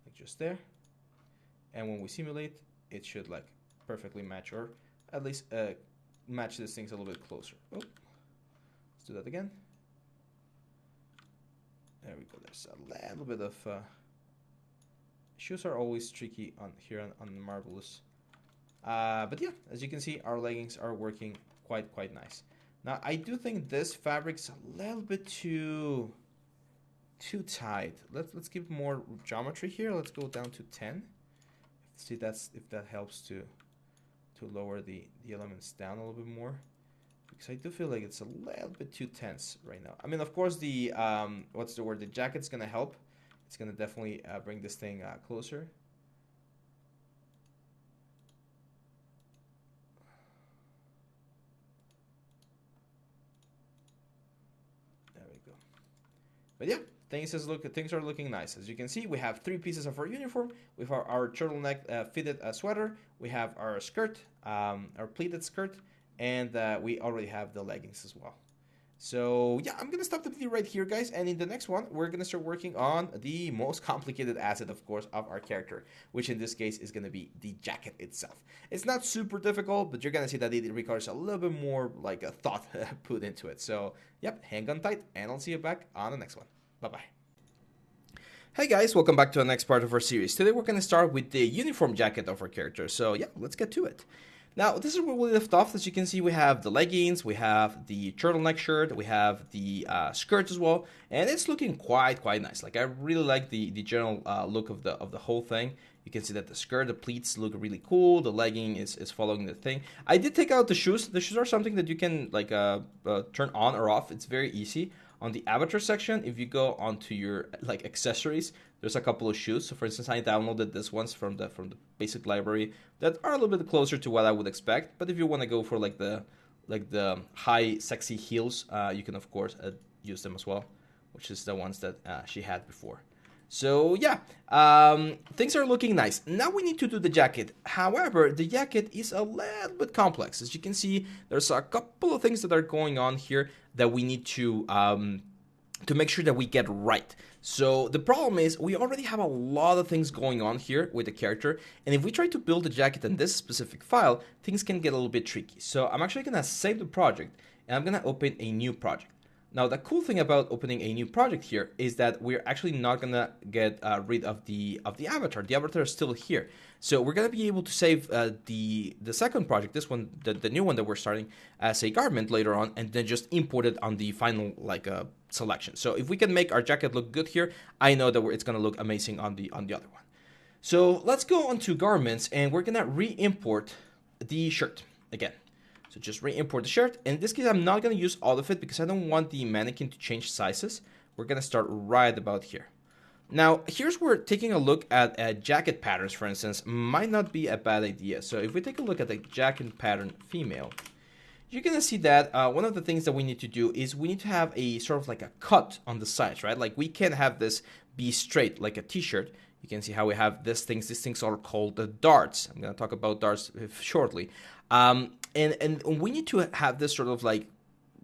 like just there. And when we simulate, it should like perfectly match, or at least match these things a little bit closer. Oh, let's do that again. There we go. There's a little bit of shoes are always tricky on here on Marvelous, but yeah, as you can see, our leggings are working quite nice. Now I do think this fabric's a little bit too tight. Let's give more geometry here. Let's go down to 10. See if that helps to lower the elements down a little bit more. Because I do feel like it's a little bit too tense right now. I mean, of course, the the jacket's gonna help. It's gonna definitely bring this thing closer. There we go. But yeah, things are looking nice. As you can see, we have 3 pieces of our uniform. We have our turtleneck fitted sweater. We have our skirt, our pleated skirt, and we already have the leggings as well. So yeah, I'm gonna stop the video right here, guys, and in the next one, we're gonna start working on the most complicated asset, of course, of our character, which in this case is gonna be the jacket itself. It's not super difficult, but you're gonna see that it requires a little bit more like a thought put into it. So yep, hang on tight, and I'll see you back on the next one. Bye-bye. Hey guys, welcome back to the next part of our series. Today we're gonna start with the uniform jacket of our character, so yeah, let's get to it. Now, this is where we left off. As you can see, we have the leggings, we have the turtleneck shirt, we have the skirt as well, and it's looking quite nice. Like, I really like the general look of the whole thing. You can see that the skirt, the pleats look really cool. The legging is following the thing. I did take out the shoes. The shoes are something that you can like turn on or off. It's very easy. On the avatar section, if you go onto your like accessories, there's a couple of shoes. So for instance, I downloaded this ones from the basic library that are a little bit closer to what I would expect. But if you want to go for like the high sexy heels, you can of course use them as well, which is the ones that she had before. So yeah, things are looking nice. Now we need to do the jacket. However, the jacket is a little bit complex. As you can see, there's a couple of things that are going on here that we need to make sure that we get right. So the problem is we already have a lot of things going on here with the character, and if we try to build a jacket in this specific file, things can get a little bit tricky. So I'm actually gonna save the project, and I'm gonna open a new project. Now, the cool thing about opening a new project here is that we're actually not gonna get rid of the avatar. The avatar is still here, so we're gonna be able to save the second project, this one, the new one that we're starting, as a garment later on, and then just import it on the final like selection. So if we can make our jacket look good here, I know that it's gonna look amazing on the other one. So let's go on to garments, and we're gonna re-import the shirt again. So just re-import the shirt. In this case, I'm not going to use all of it because I don't want the mannequin to change sizes. We're going to start right about here. Now, here's where taking a look at jacket patterns, for instance, might not be a bad idea. So if we take a look at the jacket pattern female, you're going to see that one of the things that we need to do is we need to have a sort of like a cut on the sides, right? Like we can't have this be straight like a t-shirt. You can see how we have these things. These things are called the darts. I'm going to talk about darts shortly. And we need to have this sort of like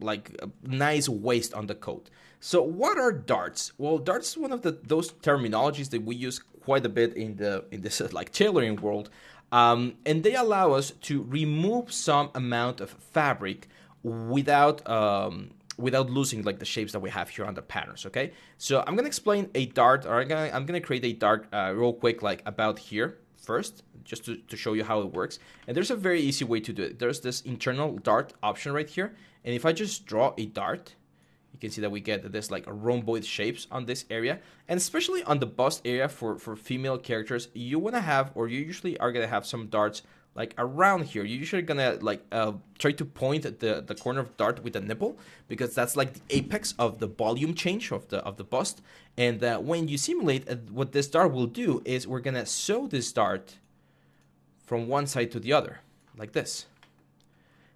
a nice waist on the coat. So what are darts? Well, darts is one of those terminologies that we use quite a bit in this like tailoring world, and they allow us to remove some amount of fabric without losing like the shapes that we have here on the patterns. Okay, so I'm gonna explain a dart, or I'm gonna create a dart real quick, like about here first, just to show you how it works. And there's a very easy way to do it. There's this internal dart option right here, and if I just draw a dart, you can see that we get this like rhomboid shapes on this area, and especially on the bust area for female characters, you want to have, or you usually are going to have some darts like around here. You're usually gonna like try to point at the corner of the dart with a nipple, because that's like the apex of the volume change of the bust. And when you simulate, what this dart will do is we're gonna sew this dart from one side to the other like this.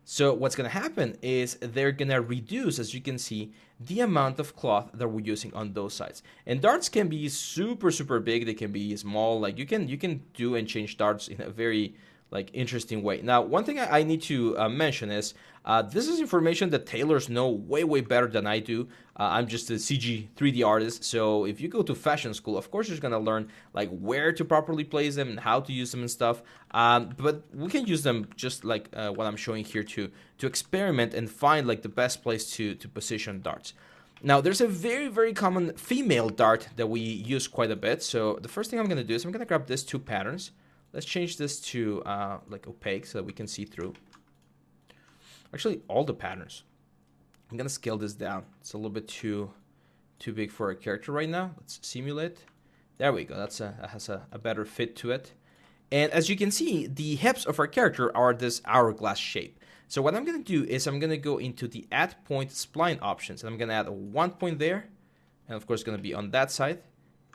So what's gonna happen is they're gonna reduce, as you can see, the amount of cloth that we're using on those sides. And darts can be super big. They can be small. Like you can do and change darts in a very like interesting way. Now, one thing I need to mention is this is information that tailors know way better than I do. I'm just a CG 3D artist, so if you go to fashion school, of course you're gonna learn like where to properly place them and how to use them and stuff. But we can use them just like what I'm showing here to experiment and find like the best place to position darts. Now, there's a very common female dart that we use quite a bit. So the first thing I'm gonna do is I'm gonna grab these two patterns. Let's change this to like opaque so that we can see through. Actually, all the patterns. I'm gonna scale this down. It's a little bit too big for a character right now. Let's simulate. There we go. That has a better fit to it. And as you can see, the hips of our character are this hourglass shape. So what I'm gonna do is I'm gonna go into the add point spline options, and I'm gonna add 1 point there, and of course, it's gonna be on that side.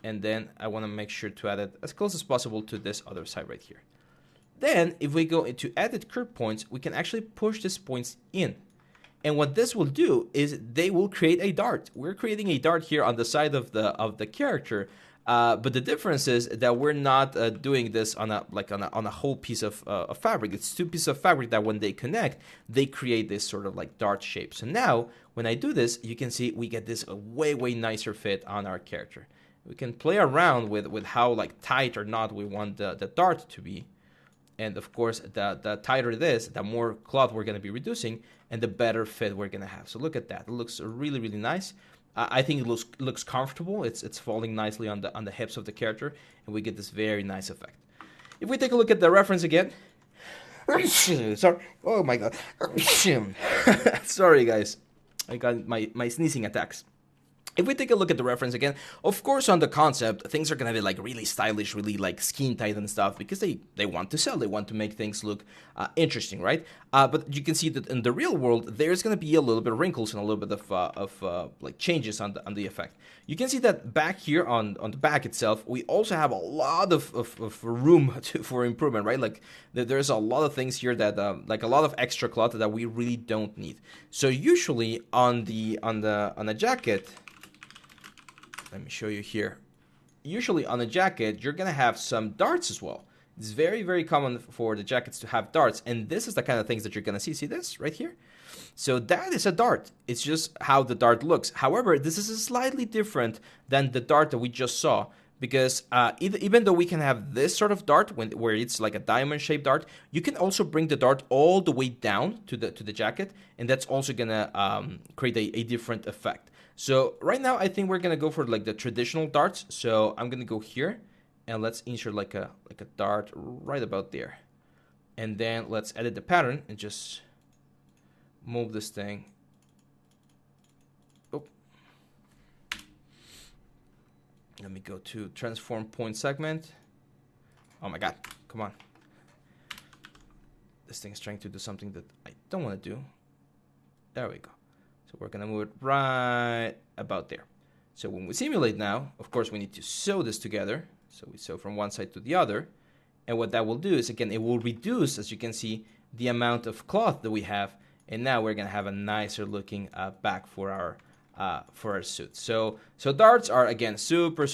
And then I want to make sure to add it as close as possible to this other side right here. Then, if we go into edit curve points, we can actually push these points in. And what this will do is they will create a dart. We're creating a dart here on the side of the character. But the difference is that we're not doing this on a whole piece of fabric. It's two pieces of fabric that when they connect, they create this sort of like dart shape. So now when I do this, you can see we get this way nicer fit on our character. We can play around with how like tight or not we want the dart to be. And of course, the tighter it is, the more cloth we're going to be reducing, and the better fit we're going to have. So look at that; it looks really nice. I think it looks comfortable. It's falling nicely on the hips of the character, and we get this very nice effect. If we take a look at the reference again, sorry, oh my god, sorry guys, I got my sneezing attacks. If we take a look at the reference again, of course on the concept, things are going to be like really stylish, really like skin tight and stuff because they want to sell, they want to make things look interesting, right? But you can see that in the real world, there's going to be a little bit of wrinkles and a little bit of like changes on the effect. You can see that back here on the back itself, we also have a lot of room for improvement, right? Like there's a lot of things here that like a lot of extra cloth that we really don't need. So usually on a jacket, let me show you here. Usually on a jacket, you're going to have some darts as well. It's very common for the jackets to have darts. And this is the kind of things that you're going to see. See this right here? So that is a dart. It's just how the dart looks. However, this is slightly different than the dart that we just saw. Because even though we can have this sort of dart where it's like a diamond-shaped dart, you can also bring the dart all the way down to the jacket. And that's also going to create a different effect. So right now, I think we're gonna go for like the traditional darts. So I'm gonna go here, and let's insert like a dart right about there, and then let's edit the pattern and just move this thing. Oh, let me go to transform point segment. Oh my God, come on! This thing is trying to do something that I don't want to do. There we go. So we're going to move it right about there. So when we simulate now, of course, we need to sew this together. So we sew from one side to the other. And what that will do is, again, it will reduce, as you can see, the amount of cloth that we have. And now we're going to have a nicer looking back for our suit. So darts are, again, super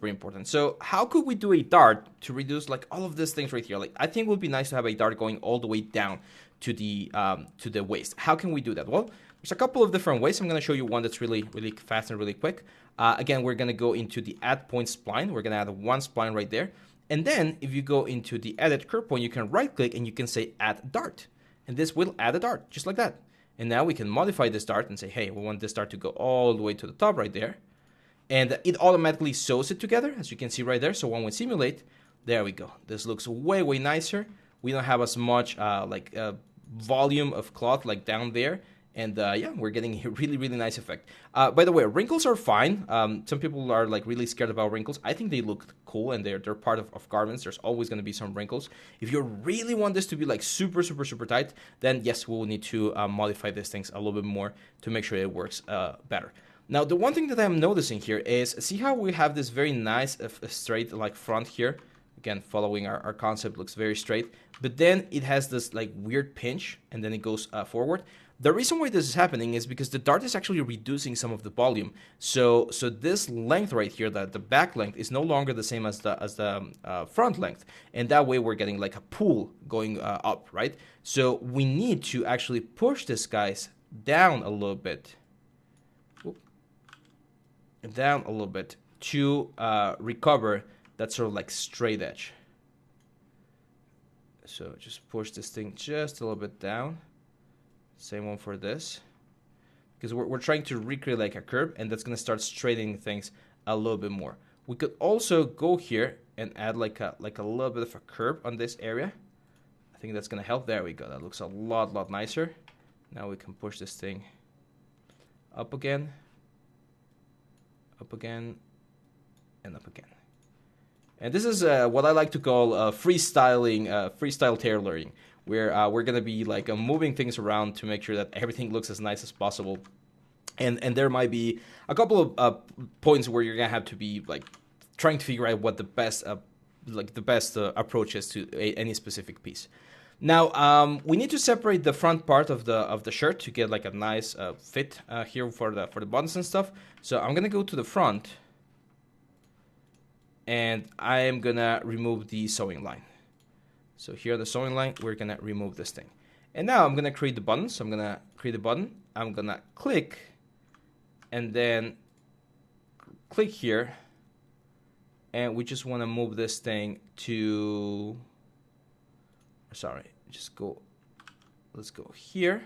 important. So how could we do a dart to reduce like all of these things right here? Like I think it would be nice to have a dart going all the way down to the waist. How can we do that? Well, there's a couple of different ways. I'm going to show you one that's really fast and really quick. Again, we're going to go into the add point spline. We're going to add one spline right there. And then if you go into the edit curve point, you can right click and you can say add dart. And this will add a dart just like that. And now we can modify this dart and say, hey, we want this dart to go all the way to the top right there. And it automatically sews it together, as you can see right there. So when we simulate, there we go. This looks way nicer. We don't have as much volume of cloth like down there. And yeah, we're getting a really nice effect. By the way, wrinkles are fine. Some people are like really scared about wrinkles. I think they look cool and they're part of garments. There's always going to be some wrinkles. If you really want this to be like super tight, then yes, we will need to modify these things a little bit more to make sure it works better. Now, the one thing that I'm noticing here is, see how we have this very nice straight like front here? Again, following our concept, looks very straight. But then it has this like weird pinch and then it goes forward. The reason why this is happening is because the dart is actually reducing some of the volume. So this length right here, the back length, is no longer the same as the front length. And that way we're getting like a pull going up, right? So we need to actually push this guys down a little bit. Down a little bit to recover that sort of like straight edge. So just push this thing just a little bit down. Same one for this, because we're trying to recreate like a curve, and that's going to start straightening things a little bit more. We could also go here and add like a little bit of a curve on this area. I think that's going to help. There we go. That looks a lot nicer. Now we can push this thing up again, and up again. And this is what I like to call freestyle tailoring, where we're going to be like moving things around to make sure that everything looks as nice as possible. And there might be a couple of points where you're going to have to be like trying to figure out what the best approach is to any specific piece. Now we need to separate the front part of the shirt to get like a nice fit here for the buttons and stuff. So I'm gonna go to the front, and I am gonna remove the sewing line. So here on the sewing line, we're gonna remove this thing. And now I'm gonna create the button. So I'm gonna create a button. I'm gonna click, and then click here, and we just wanna move this thing to, sorry, just go, let's go here.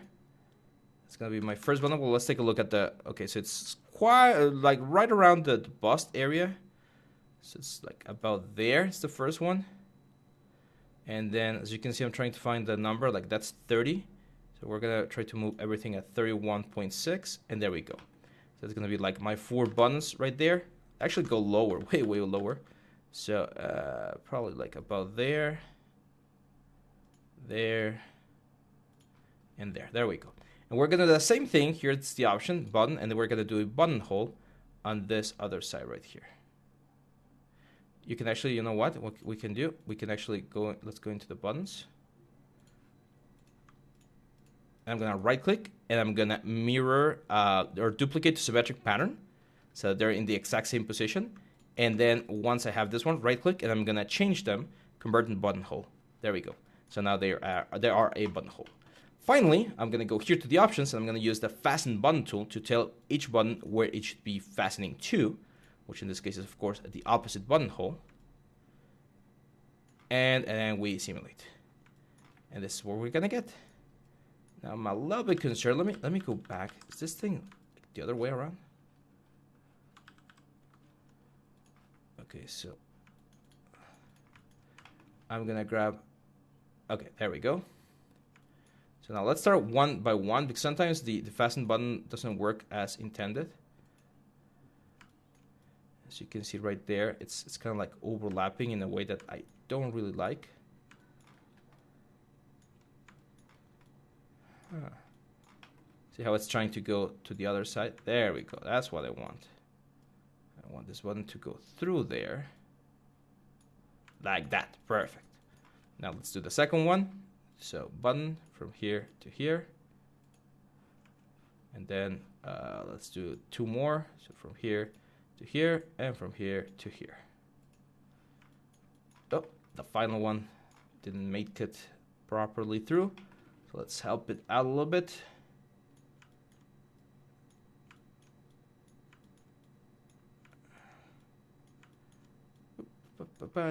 It's gonna be my first button. Well, let's take a look at the, okay, so it's quite like right around the bust area. So it's like about there, it's the first one. And then as you can see, I'm trying to find the number, like that's 30. So we're gonna try to move everything at 31.6, and there we go. So it's gonna be like my 4 buttons right there. Actually go lower, way lower. So probably like about there, there, and there. There we go. And we're gonna do the same thing. Here it's the option, button, and then we're gonna do a buttonhole on this other side right here. You can actually, you know what we can do? We can actually go, let's go into the buttons. I'm gonna right click, and I'm gonna mirror or duplicate to symmetric pattern. So they're in the exact same position. And then once I have this one, right click, and I'm gonna change them, convert in buttonhole. There we go. So now they are a buttonhole. Finally, I'm gonna go here to the options, and I'm gonna use the fasten button tool to tell each button where it should be fastening to, which in this case is, of course, the opposite buttonhole. And then we simulate. And this is what we're gonna get. Now I'm a little bit concerned. Let me go back. Is this thing the other way around? Okay, so I'm gonna grab, okay, there we go. So now let's start one by one, because sometimes the fasten button doesn't work as intended. As you can see right there, it's kind of like overlapping in a way that I don't really like. See how it's trying to go to the other side? There we go. That's what I want. I want this button to go through there. Like that. Perfect. Now let's do the second one. So button from here to here. And then let's do 2 more. So from here to here, and from here to here. Oh, the final one didn't make it properly through. So let's help it out a little bit.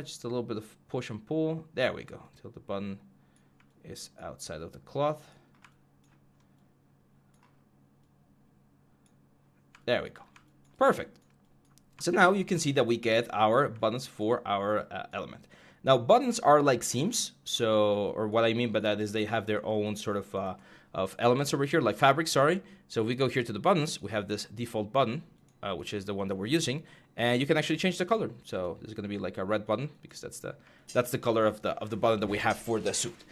Just a little bit of push and pull. There we go, until the button is outside of the cloth. There we go. Perfect. So now you can see that we get our buttons for our element. Now buttons are like seams, so, or what I mean by that is they have their own sort of elements over here, like fabric, sorry. So if we go here to the buttons, we have this default button, which is the one that we're using, and you can actually change the color. So this is going to be like a red button, because that's the color of the button that we have for the suit.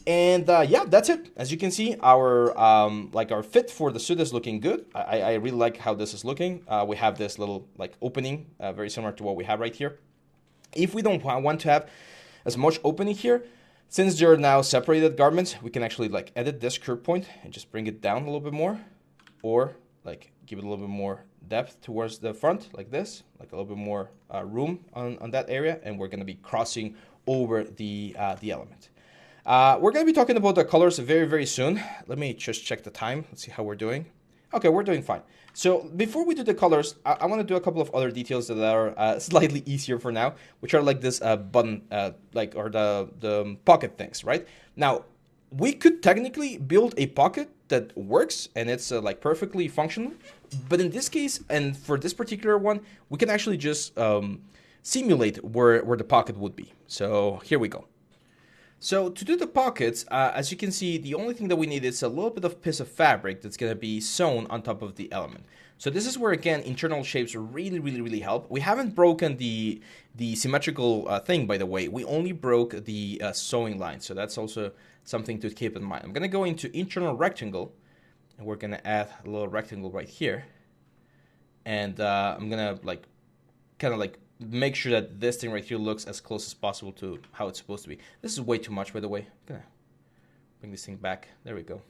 And yeah, that's it. As you can see, our our fit for the suit is looking good. I really like how this is looking. We have this little like opening, very similar to what we have right here. If we don't want to have as much opening here, since they're now separated garments, we can actually like edit this curve point and just bring it down a little bit more, or like give it a little bit more depth towards the front, like this, like a little bit more room on that area, and we're going to be crossing over the element. We're going to be talking about the colors very, very soon. Let me just check the time. Let's see how we're doing. Okay, we're doing fine. So before we do the colors, I want to do a couple of other details that are slightly easier for now, which are like this button, or the pocket things, right? Now, we could technically build a pocket that works and it's like perfectly functional. But in this case, and for this particular one, we can actually just simulate where the pocket would be. So here we go. So to do the pockets, as you can see, the only thing that we need is a little bit of piece of fabric that's going to be sewn on top of the element. So this is where, again, internal shapes really, really, really help. We haven't broken the symmetrical thing, by the way. We only broke the sewing line. So that's also something to keep in mind. I'm going to go into internal rectangle, and we're going to add a little rectangle right here. And I'm going to like kind of like make sure that this thing right here looks as close as possible to how it's supposed to be. This is way too much, by the way. I'm gonna bring this thing back. There we go.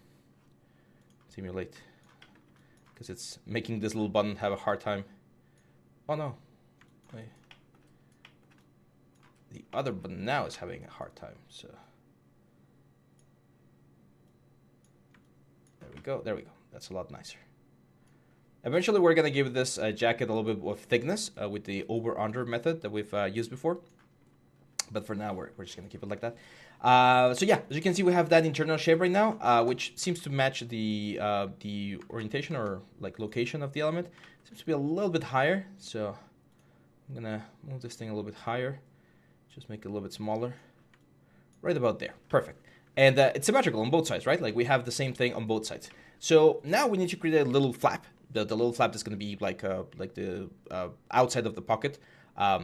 Simulate. Because it's making this little button have a hard time. Oh no. Wait. The other button now is having a hard time. So there we go. There we go. That's a lot nicer. Eventually, we're going to give this jacket a little bit of thickness with the over-under method that we've used before. But for now, we're just going to keep it like that. So yeah, as you can see, we have that internal shape right now, which seems to match the orientation or like location of the element. It seems to be a little bit higher. So I'm going to move this thing a little bit higher. Just make it a little bit smaller. Right about there. Perfect. And it's symmetrical on both sides, right? Like we have the same thing on both sides. So now we need to create a little flap. The little flap is going to be like the outside of the pocket,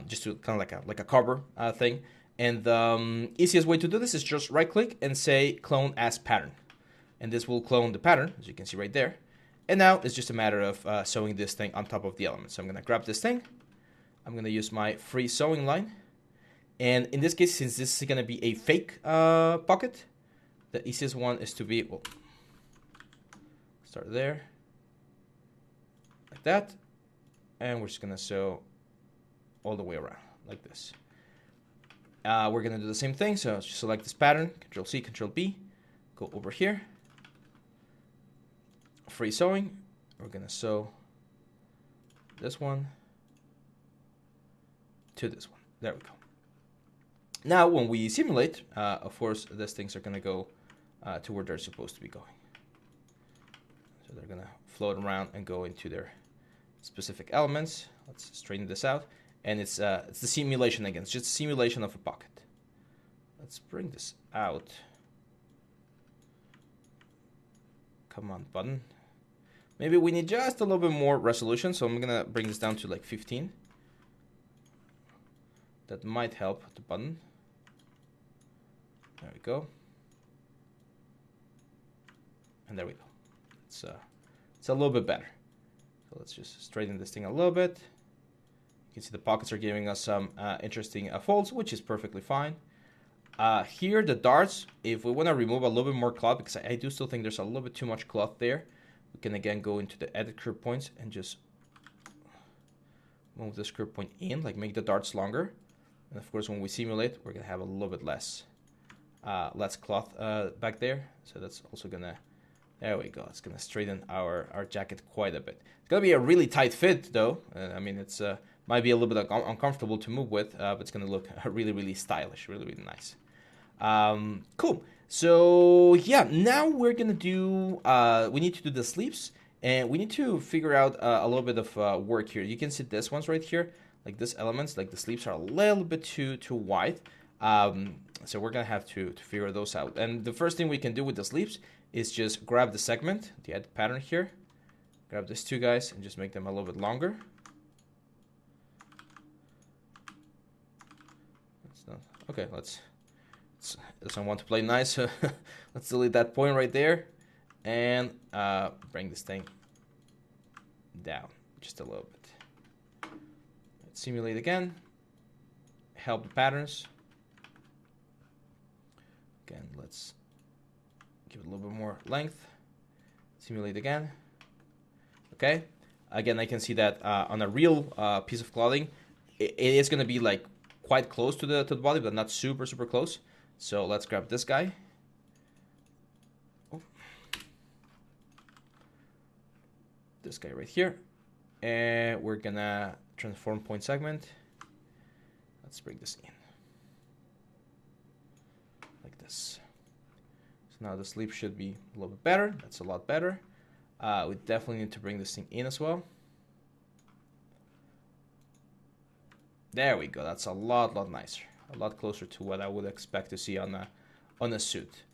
just to kind of like a cover thing. And the easiest way to do this is just right click and say clone as pattern. And this will clone the pattern, as you can see right there. And now it's just a matter of sewing this thing on top of the element. So I'm going to grab this thing. I'm going to use my free sewing line. And in this case, since this is going to be a fake pocket, the easiest one is to be, well, start there, like that. And we're just going to sew all the way around, like this. We're going to do the same thing. So just select this pattern, Control C, Control B, go over here, free sewing. We're going to sew this one to this one. There we go. Now, when we simulate, of course, these things are going to go to where they're supposed to be going. So they're going to float around and go into their specific elements. Let's straighten this out. And it's the simulation again. It's just a simulation of a pocket. Let's bring this out. Come on, button. Maybe we need just a little bit more resolution. So I'm going to bring this down to like 15. That might help the button. There we go. And there we go. It's a little bit better. So let's just straighten this thing a little bit. You can see the pockets are giving us some interesting folds, which is perfectly fine. Here, the darts, if we want to remove a little bit more cloth, because I do still think there's a little bit too much cloth there, we can again go into the edit curve points and just move this curve point in, like make the darts longer. And of course, when we simulate, we're going to have a little bit less cloth back there. So that's also going to, there we go. It's going to straighten our jacket quite a bit. It's going to be a really tight fit, though. I mean, it's might be a little bit uncomfortable to move with, but it's going to look really, really stylish, really, really nice. Cool. So, yeah, now we're going to do, we need to do the sleeves, and we need to figure out a little bit of work here. You can see this one's right here. Like this elements, like the sleeves are a little bit too wide. So we're going to have to figure those out. And the first thing we can do with the sleeves is just grab the segment, the edit pattern here. Grab these two guys and just make them a little bit longer. That's not, okay, let's doesn't want to play nice. Let's delete that point right there. And bring this thing down just a little bit. Simulate again, help the patterns. Again, let's give it a little bit more length. Simulate again. Okay. Again, I can see that on a real piece of clothing, it is going to be like quite close to the body, but not super close. So let's grab this guy. Oh. This guy right here. And we're going to transform point segment. Let's bring this in. Like this. So now the sleeve should be a little bit better. That's a lot better. We definitely need to bring this thing in as well. There we go. That's a lot nicer. A lot closer to what I would expect to see on a suit.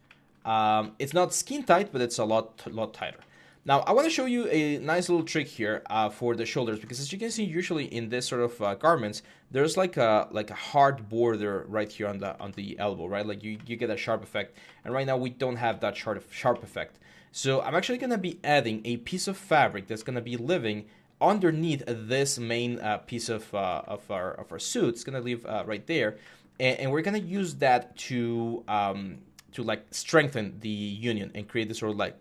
It's not skin tight, but it's a lot tighter. Now, I want to show you a nice little trick here for the shoulders, because as you can see, usually in this sort of garments, there's like a hard border right here on the elbow, right? Like you get a sharp effect, and right now we don't have that sharp effect. So I'm actually going to be adding a piece of fabric that's going to be living underneath this main piece of our suit. It's going to live right there, and we're going to use that to like strengthen the union and create this sort of like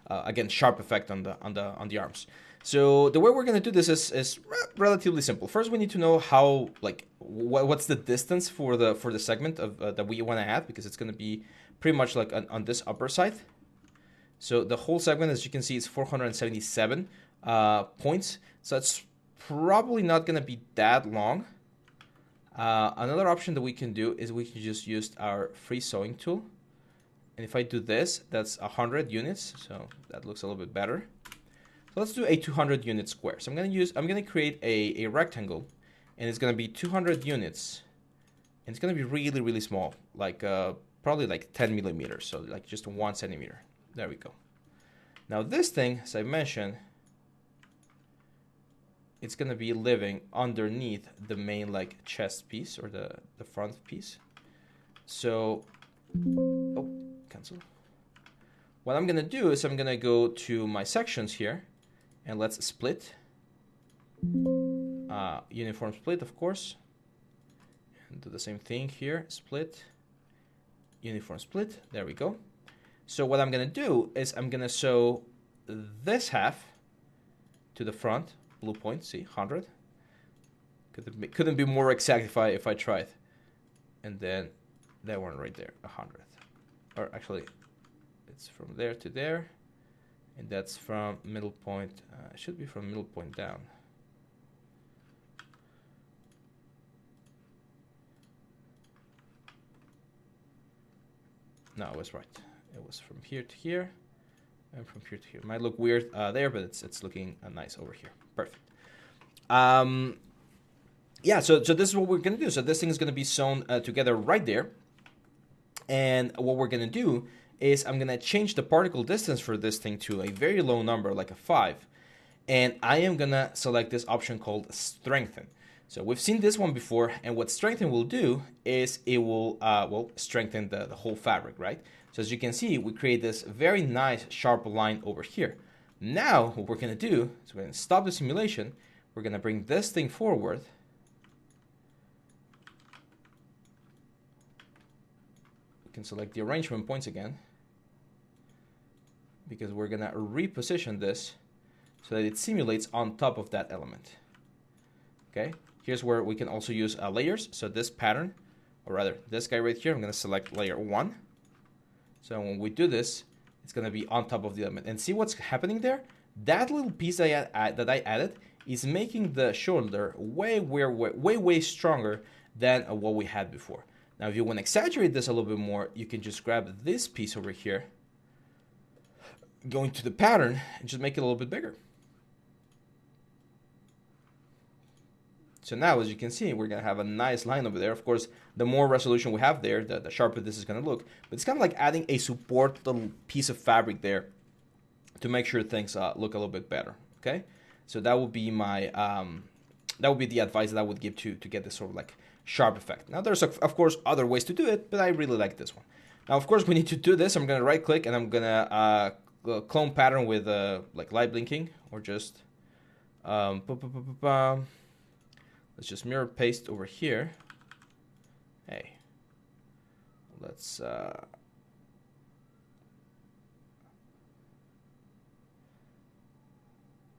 again sharp effect on the arms. So the way we're going to do this is relatively simple. First, we need to know how like what's the distance for the segment of that we want to add, because it's going to be pretty much like on this upper side. So the whole segment, as you can see, is 477 points. So it's probably not going to be that long. Another option that we can do is we can just use our free sewing tool. And if I do this, that's 100 units. So that looks a little bit better. So let's do a 200 unit square. So I'm going to create a rectangle, and it's going to be 200 units. And it's going to be really, really small, like probably like 10 millimeters. So like just 1 centimeter. There we go. Now this thing, as I mentioned, it's going to be living underneath the main like chest piece or the front piece. So, oh, cancel. What I'm going to do is I'm going to go to my sections here, and let's split. Uniform split, of course. And do the same thing here, split. Uniform split, there we go. So what I'm going to do is I'm going to sew this half to the front, blue point, see, 100. Couldn't be more exact if I tried. And then that one right there, 100. Or actually, it's from there to there. And that's from middle point, it should be from middle point down. No, I was right. It was from here to here, and from here to here. Might look weird there, but it's looking nice over here. Perfect. Yeah, so this is what we're going to do. So this thing is going to be sewn together right there. And what we're going to do is I'm going to change the particle distance for this thing to a very low number, like a 5. And I am going to select this option called Strengthen. So we've seen this one before, and what Strengthen will do is it will, well, strengthen the whole fabric, right? So as you can see, we create this very nice sharp line over here. Now, what we're going to do is we're going to stop the simulation. We're going to bring this thing forward. We can select the arrangement points again, because we're going to reposition this so that it simulates on top of that element. Okay, here's where we can also use layers. So this pattern, or rather this guy right here, I'm going to select layer 1. So when we do this, it's going to be on top of the element. And see what's happening there? That little piece that I added is making the shoulder way stronger than what we had before. Now, if you want to exaggerate this a little bit more, you can just grab this piece over here, go into the pattern, and just make it a little bit bigger. So now, as you can see, we're going to have a nice line over there. Of course, the more resolution we have there, the sharper this is going to look. But it's kind of like adding a support little piece of fabric there to make sure things look a little bit better. Okay, so that would be my that would be the advice that I would give to get this sort of like sharp effect. Now, there's of course other ways to do it, but I really like this one. Now, of course, we need to do this. I'm going to right click and I'm going to clone pattern with like light blinking, or just let's just mirror paste over here. Hey, let's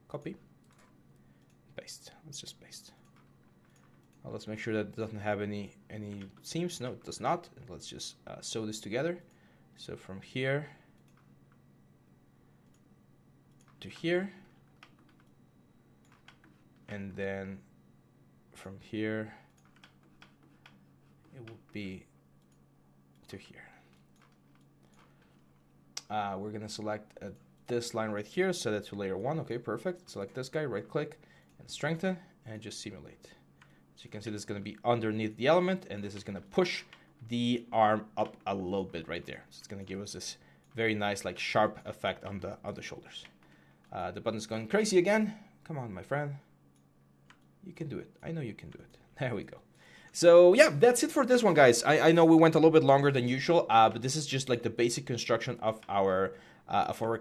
copy, paste. Let's just paste. Let's make sure that it doesn't have any seams. No, it does not. Let's just sew this together. So from here to here, and then from here it will be to here. We're gonna select this line right here, set it to layer 1. Okay, perfect. Select this guy, right click and strengthen, and just simulate. So you can see this is going to be underneath the element, and this is going to push the arm up a little bit right there. So it's going to give us this very nice, like, sharp effect on the shoulders. The button's going crazy again. Come on, my friend. You can do it. I know you can do it. There we go. So yeah, that's it for this one, guys. I know we went a little bit longer than usual, but this is just like the basic construction of our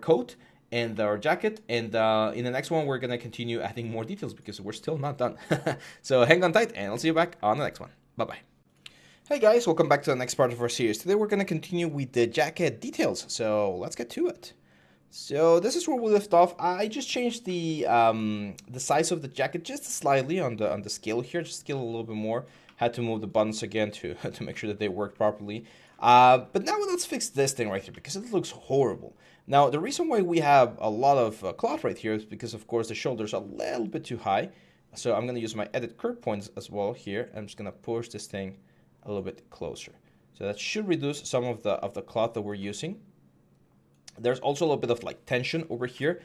coat and our jacket. And in the next one, we're gonna continue adding more details because we're still not done. So hang on tight, and I'll see you back on the next one. Bye bye. Hey guys, welcome back to the next part of our series. Today we're going to continue with the jacket details, so let's get to it. So this is where we left off. I just changed the size of the jacket just slightly on the scale here, just scale a little bit more. Had to move the buttons again to to make sure that they work properly. But now let's fix this thing right here because it looks horrible. Now the reason why we have a lot of cloth right here is because of course the shoulders are a little bit too high. So I'm going to use my edit curve points as well here. I'm just going to push this thing a little bit closer. So that should reduce some of the cloth that we're using. There's also a little bit of like tension over here.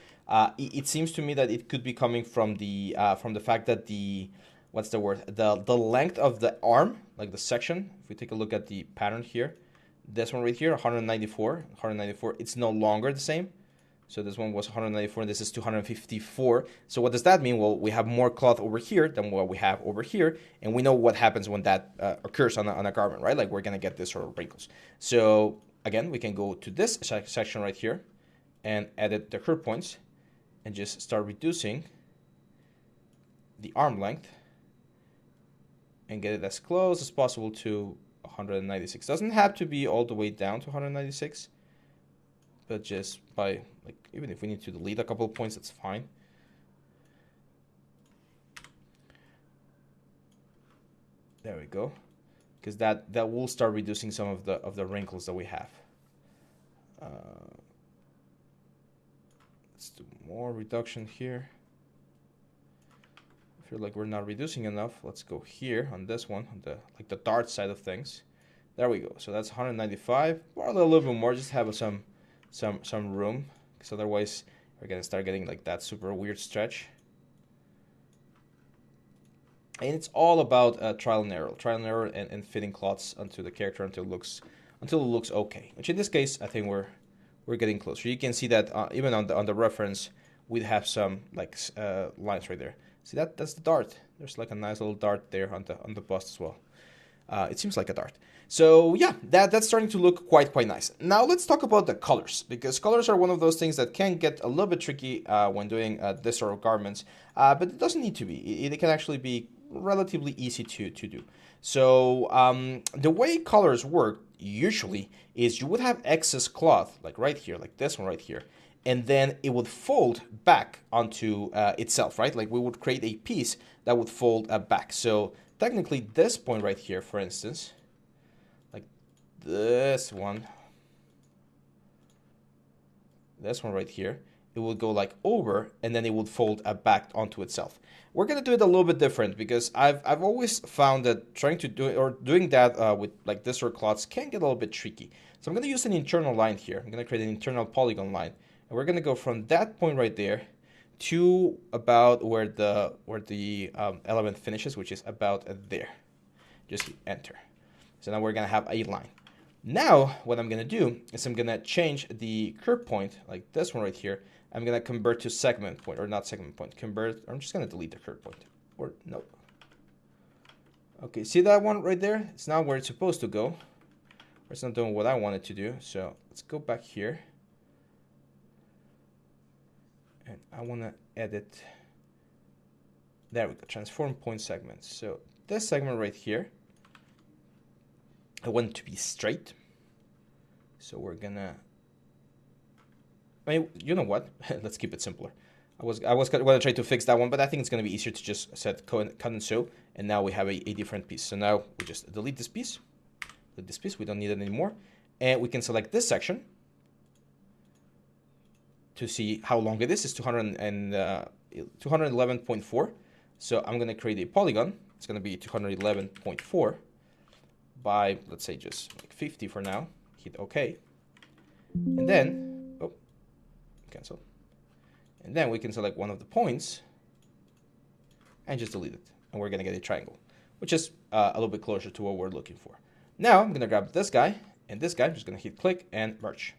It seems to me that it could be coming from the fact that the what's the word the length of the arm, like the section. If we take a look at the pattern here, this one right here, 194, it's no longer the same. So this one was 194 and this is 254. So what does that mean? Well, we have more cloth over here than what we have over here. And we know what happens when that occurs on a garment, right? Like we're going to get this sort of wrinkles. So again, we can go to this section right here and edit the curve points and just start reducing the arm length and get it as close as possible to 196. Doesn't have to be all the way down to 196. But just by, like, even if we need to delete a couple of points, that's fine. There we go. Because that will start reducing some of the wrinkles that we have. Let's do more reduction here. I feel like we're not reducing enough. Let's go here on this one, on the dart side of things. There we go. So that's 195, or a little bit more. Just have some room, because otherwise we're gonna start getting like that super weird stretch. And it's all about trial and error, and fitting cloths onto the character until it looks okay. Which in this case, I think we're getting closer. You can see that even on the reference, we have some like lines right there. See that's the dart. There's like a nice little dart there on the bust as well. It seems like a dart. So yeah, that's starting to look quite nice. Now let's talk about the colors, because colors are one of those things that can get a little bit tricky when doing this sort of garments, but it doesn't need to be. It can actually be relatively easy to do. So the way colors work usually is you would have excess cloth, like right here, like this one right here, and then it would fold back onto itself, right? Like we would create a piece that would fold back. So technically this point right here, for instance, like this one right here, it will go like over and then it would fold back onto itself. We're going to do it a little bit different because I've always found that trying to do it or doing that with like this sort of cloths can get a little bit tricky. So I'm going to use an internal line here. I'm going to create an internal polygon line, and we're going to go from that point right there to about where the element finishes, which is about there. Just hit enter. So now we're going to have a line. Now what I'm going to do is I'm going to change the curve point, like this one right here. I'm going to convert to segment point, or not segment point, convert. I'm just going to delete the curve point, or no. Okay, see that one right there? It's not where it's supposed to go. It's not doing what I want it to do. So let's go back here. And I want to edit. There we go, transform point segments. So this segment right here, I want it to be straight. So we're gonna, I mean, you know what? Let's keep it simpler. I was going to try to fix that one, but I think it's going to be easier to just set cut and sew, and now we have a different piece. So now we just delete this piece. We don't need it anymore. And we can select this section to see how long it is. It's 211.4. So I'm going to create a polygon. It's going to be 211.4 by, let's say, just like 50 for now. Hit OK. And then, oh, cancel. And then we can select one of the points and just delete it. And we're going to get a triangle, which is a little bit closer to what we're looking for. Now I'm going to grab this guy and this guy. I'm just going to hit click and merge.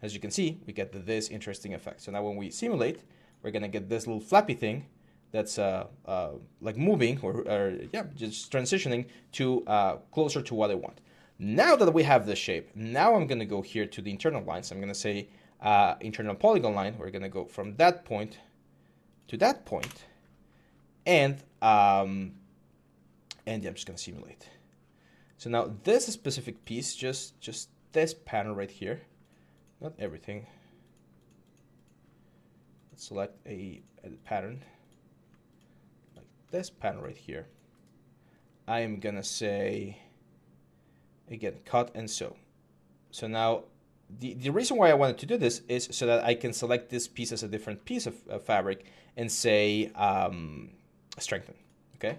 As you can see, we get this interesting effect. So now when we simulate, we're going to get this little flappy thing that's like moving or yeah, just transitioning to closer to what I want. Now that we have this shape, now I'm going to go here to the internal lines. I'm going to say internal polygon line. We're going to go from that point to that point, and yeah, I'm just going to simulate. So now this specific piece, just this pattern right here, not everything. Let's select a pattern, like this pattern right here. I am gonna say, again, cut and sew. So now, the reason why I wanted to do this is so that I can select this piece as a different piece of fabric and say strengthen. Okay.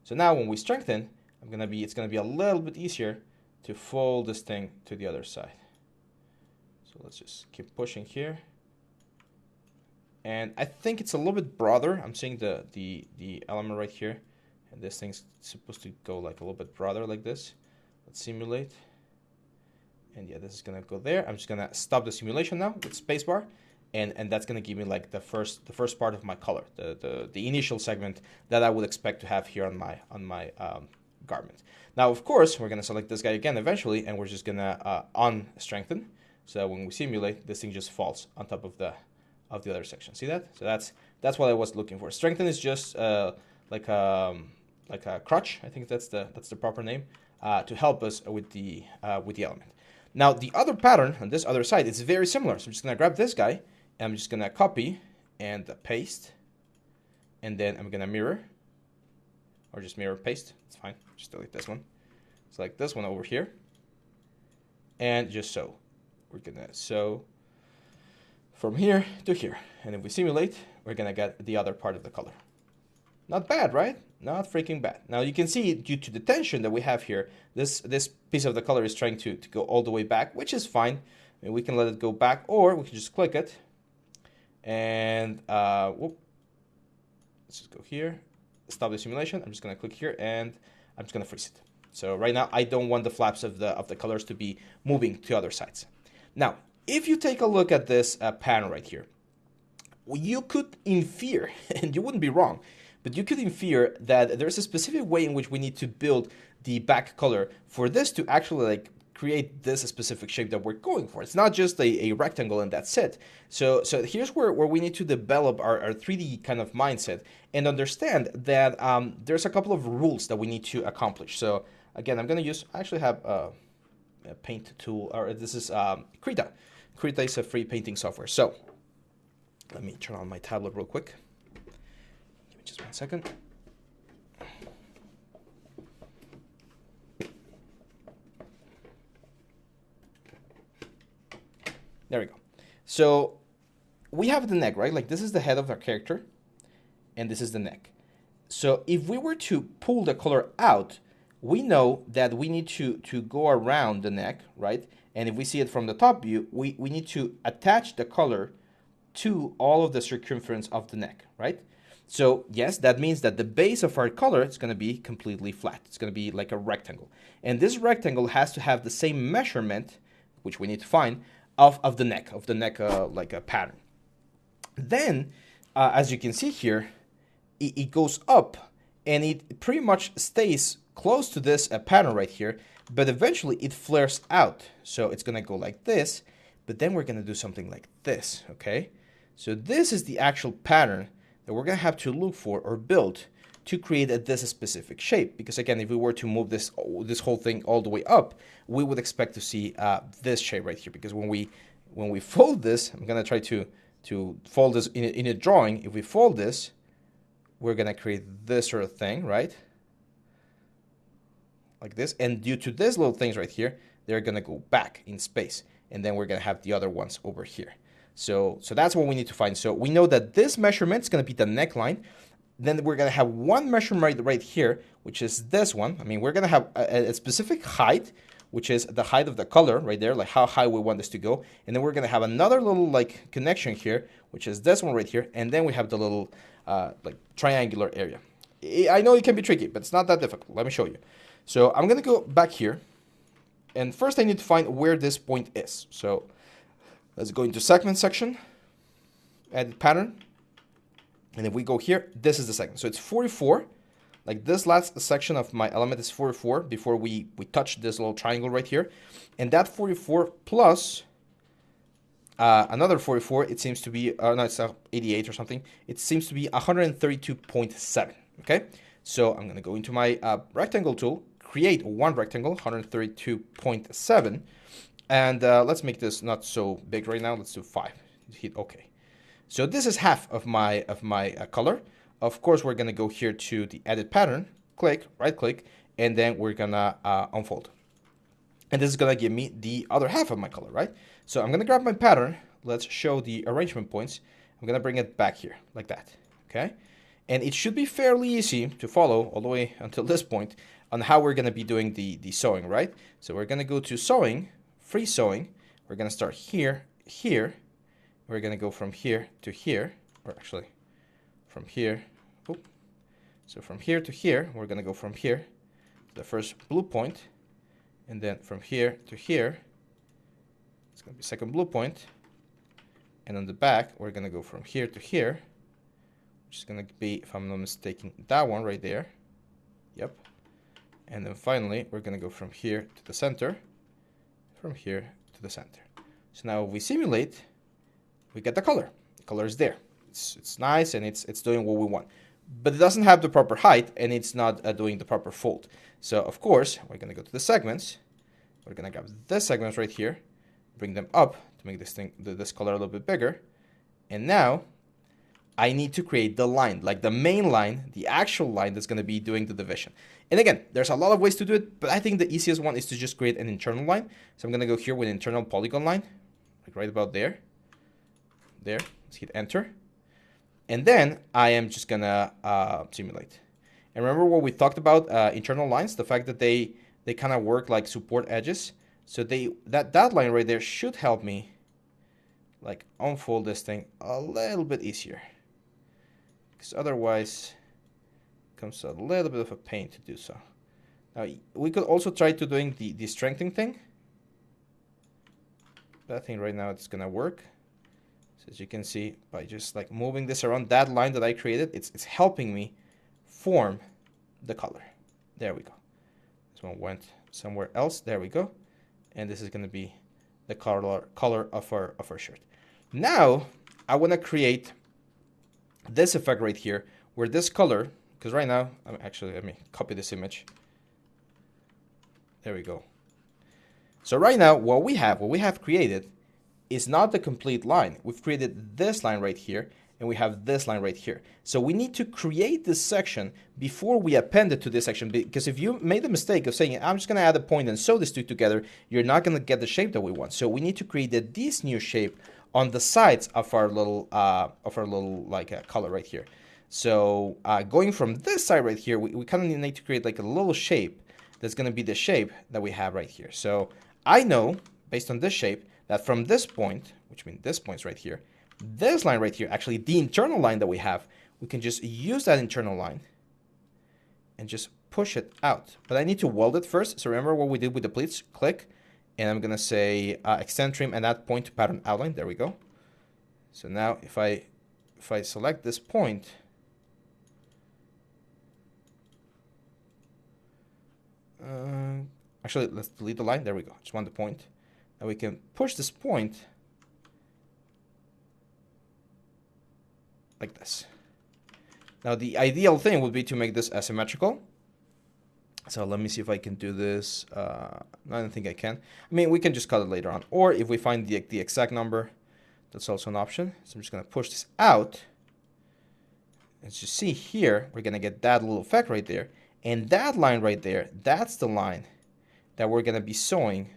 So now when we strengthen, it's gonna be a little bit easier to fold this thing to the other side. So let's just keep pushing here. And I think it's a little bit broader. I'm seeing the element right here, and this thing's supposed to go like a little bit broader like this. Let's simulate. And yeah, this is gonna go there. I'm just gonna stop the simulation now with spacebar, and that's gonna give me like the first part of my color, the initial segment that I would expect to have here on my garment. Now, of course, we're gonna select this guy again eventually, and we're just gonna unstrengthen. So when we simulate, this thing just falls on top of the other section. See that? So that's what I was looking for. Strengthen is just like a crutch. I think that's the proper name to help us with the element. Now the other pattern on this other side is very similar. So I'm just gonna grab this guy, and I'm just gonna copy and paste, and then I'm gonna mirror, or just mirror paste. It's fine. Just delete this one. Select this one over here, and just sew. We're gonna sew from here to here, and if we simulate, we're gonna get the other part of the color. Not bad, right? Not freaking bad. Now you can see, due to the tension that we have here, this piece of the color is trying to go all the way back, which is fine. I mean, we can let it go back, or we can just click it, and let's just go here, stop the simulation. I'm just gonna click here, and I'm just gonna freeze it. So right now, I don't want the flaps of the colors to be moving to other sides. Now, if you take a look at this pattern right here, you could infer, and you wouldn't be wrong, but you could infer that there's a specific way in which we need to build the back color for this to actually like create this specific shape that we're going for. It's not just a rectangle and that's it. So here's where we need to develop our 3D kind of mindset and understand that there's a couple of rules that we need to accomplish. So again, I'm going to use, I actually have a paint tool, or this is Krita. Krita is a free painting software. So let me turn on my tablet real quick. Give me just 1 second. There we go. So we have the neck, right? Like this is the head of our character, and this is the neck. So if we were to pull the color out, we know that we need to go around the neck, right? And if we see it from the top view, we need to attach the color to all of the circumference of the neck, right? So yes, that means that the base of our color is going to be completely flat. It's going to be like a rectangle. And this rectangle has to have the same measurement, which we need to find, of the neck, like a pattern. Then, as you can see here, it goes up, and it pretty much stays close to this pattern right here, but eventually it flares out. So it's going to go like this, but then we're going to do something like this, okay? So this is the actual pattern that we're going to have to look for or build to create this specific shape. Because again, if we were to move this whole thing all the way up, we would expect to see this shape right here. Because when we fold this, I'm going to try to fold this in a drawing. If we fold this, we're going to create this sort of thing, right? Like this. And due to these little things right here, they're going to go back in space. And then we're going to have the other ones over here. So that's what we need to find. So we know that this measurement is going to be the neckline. Then we're going to have one measurement right here, which is this one. I mean, we're going to have a specific height, which is the height of the color right there, like how high we want this to go. And then we're going to have another little like connection here, which is this one right here. And then we have the little like triangular area. I know it can be tricky, but it's not that difficult. Let me show you. So I'm going to go back here. And first I need to find where this point is. So let's go into segment section, edit pattern. And if we go here, this is the segment. So it's 44. Like this last section of my element is 44 before we touch this little triangle right here. And that 44 plus another 44, it seems to be, no, it's 88 or something. It seems to be 132.7, okay? So I'm going to go into my rectangle tool, create one rectangle, 132.7. And let's make this not so big right now. Let's do 5. Hit OK. So this is half of my color. Of course, we're going to go here to the edit pattern, click, right click, and then we're going to unfold. And this is going to give me the other half of my color, right? So I'm going to grab my pattern. Let's show the arrangement points. I'm going to bring it back here like that, okay? And it should be fairly easy to follow all the way until this point on how we're going to be doing the sewing, right? So we're going to go to sewing, free sewing. We're going to start here, here. We're going to go from here to here, or actually from here. Oop. So from here to here, we're going to go from here to the first blue point. And then from here to here, it's going to be second blue point. And on the back, we're going to go from here to here, which is going to be, if I'm not mistaken, that one right there. Yep. And then finally, we're going to go from here to the center, from here to the center. So now if we simulate, we get the color. The color is there. It's nice and it's doing what we want. But it doesn't have the proper height and it's not doing the proper fold. So of course, we're going to go to the segments. We're going to grab this segment right here, bring them up to make this color a little bit bigger. And now I need to create the line, like the main line, the actual line that's going to be doing the division. And again, there's a lot of ways to do it, but I think the easiest one is to just create an internal line. So I'm going to go here with internal polygon line, like right about there. There, let's hit enter. And then I am just gonna simulate. And remember what we talked about internal lines, the fact that they kind of work like support edges. So that line right there should help me like unfold this thing a little bit easier. Because otherwise it becomes a little bit of a pain to do so. Now we could also try to doing the strengthening thing. But I think right now it's gonna work. So as you can see, by just like moving this around that line that I created, it's helping me form the color. There we go. This one went somewhere else. There we go. And this is going to be the color of our shirt. Now I want to create this effect right here, where this color, because right now, let me copy this image. There we go. So right now, what we have created is not the complete line. We've created this line right here, and we have this line right here. So we need to create this section before we append it to this section, because if you made the mistake of saying, I'm just going to add a point and sew these two together, you're not going to get the shape that we want. So we need to create this new shape on the sides of our little color right here. So going from this side right here, we kind of need to create like a little shape that's going to be the shape that we have right here. So I know, based on this shape, that from this point, which means this point's right here, this line right here, actually the internal line that we have, we can just use that internal line and just push it out. But I need to weld it first. So remember what we did with the pleats? Click, and I'm gonna say extend trim and add point to pattern outline. There we go. So now if I select this point, actually let's delete the line. There we go. Just want the point. And we can push this point like this. Now the ideal thing would be to make this asymmetrical. So let me see if I can do this. I don't think I can. I mean, we can just cut it later on. Or if we find the exact number, that's also an option. So I'm just going to push this out. As you see here, we're going to get that little effect right there. And that line right there, that's the line that we're going to be sewing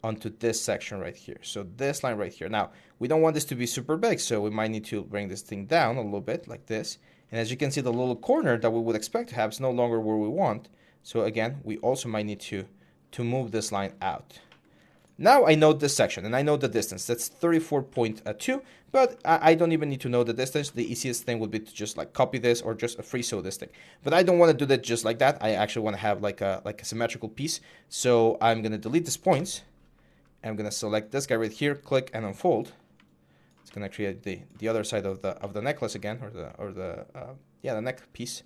onto this section right here. So this line right here. Now, we don't want this to be super big, so we might need to bring this thing down a little bit like this. And as you can see, the little corner that we would expect to have is no longer where we want. So again, we also might need to move this line out. Now I know this section and I know the distance. That's 34.2, but I don't even need to know the distance. The easiest thing would be to just like copy this or just free sew this thing. But I don't want to do that just like that. I actually want to have like a symmetrical piece. So I'm going to delete these points. I'm going to select this guy right here, click and unfold. It's going to create the other side of the necklace again, or the neck piece.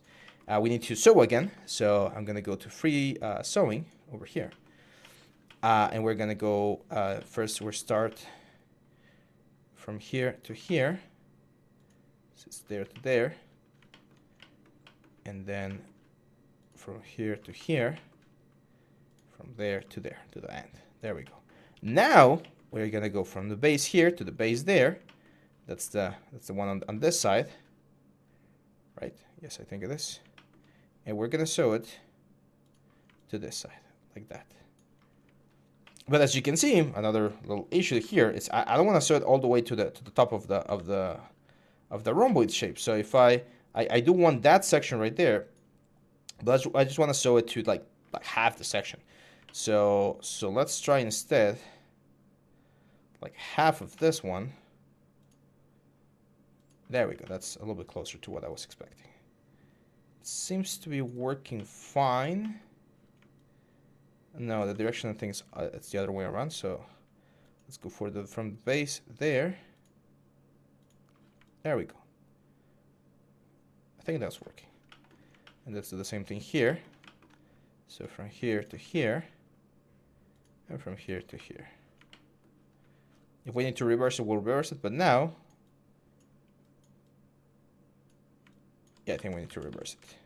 We need to sew again, so I'm going to go to free sewing over here. And we're going to go, first we'll start from here to here. So it's there to there. And then from here to here. from there to the end. There we go. Now we're gonna go from the base here to the base there. That's the one on this side, right? Yes, I think it is. And we're gonna sew it to this side like that. But as you can see, another little issue here is I don't want to sew it all the way to the top of the rhomboid shape. So if I do want that section right there, but I just want to sew it to like half the section. So let's try instead like half of this one. There we go. That's a little bit closer to what I was expecting. It seems to be working fine. No, the direction of things it's the other way around. So let's go for from the base there. There we go. I think that's working. And let's do the same thing here. So from here to here, and from here to here. If we need to reverse it, we'll reverse it. But now, yeah, I think we need to reverse it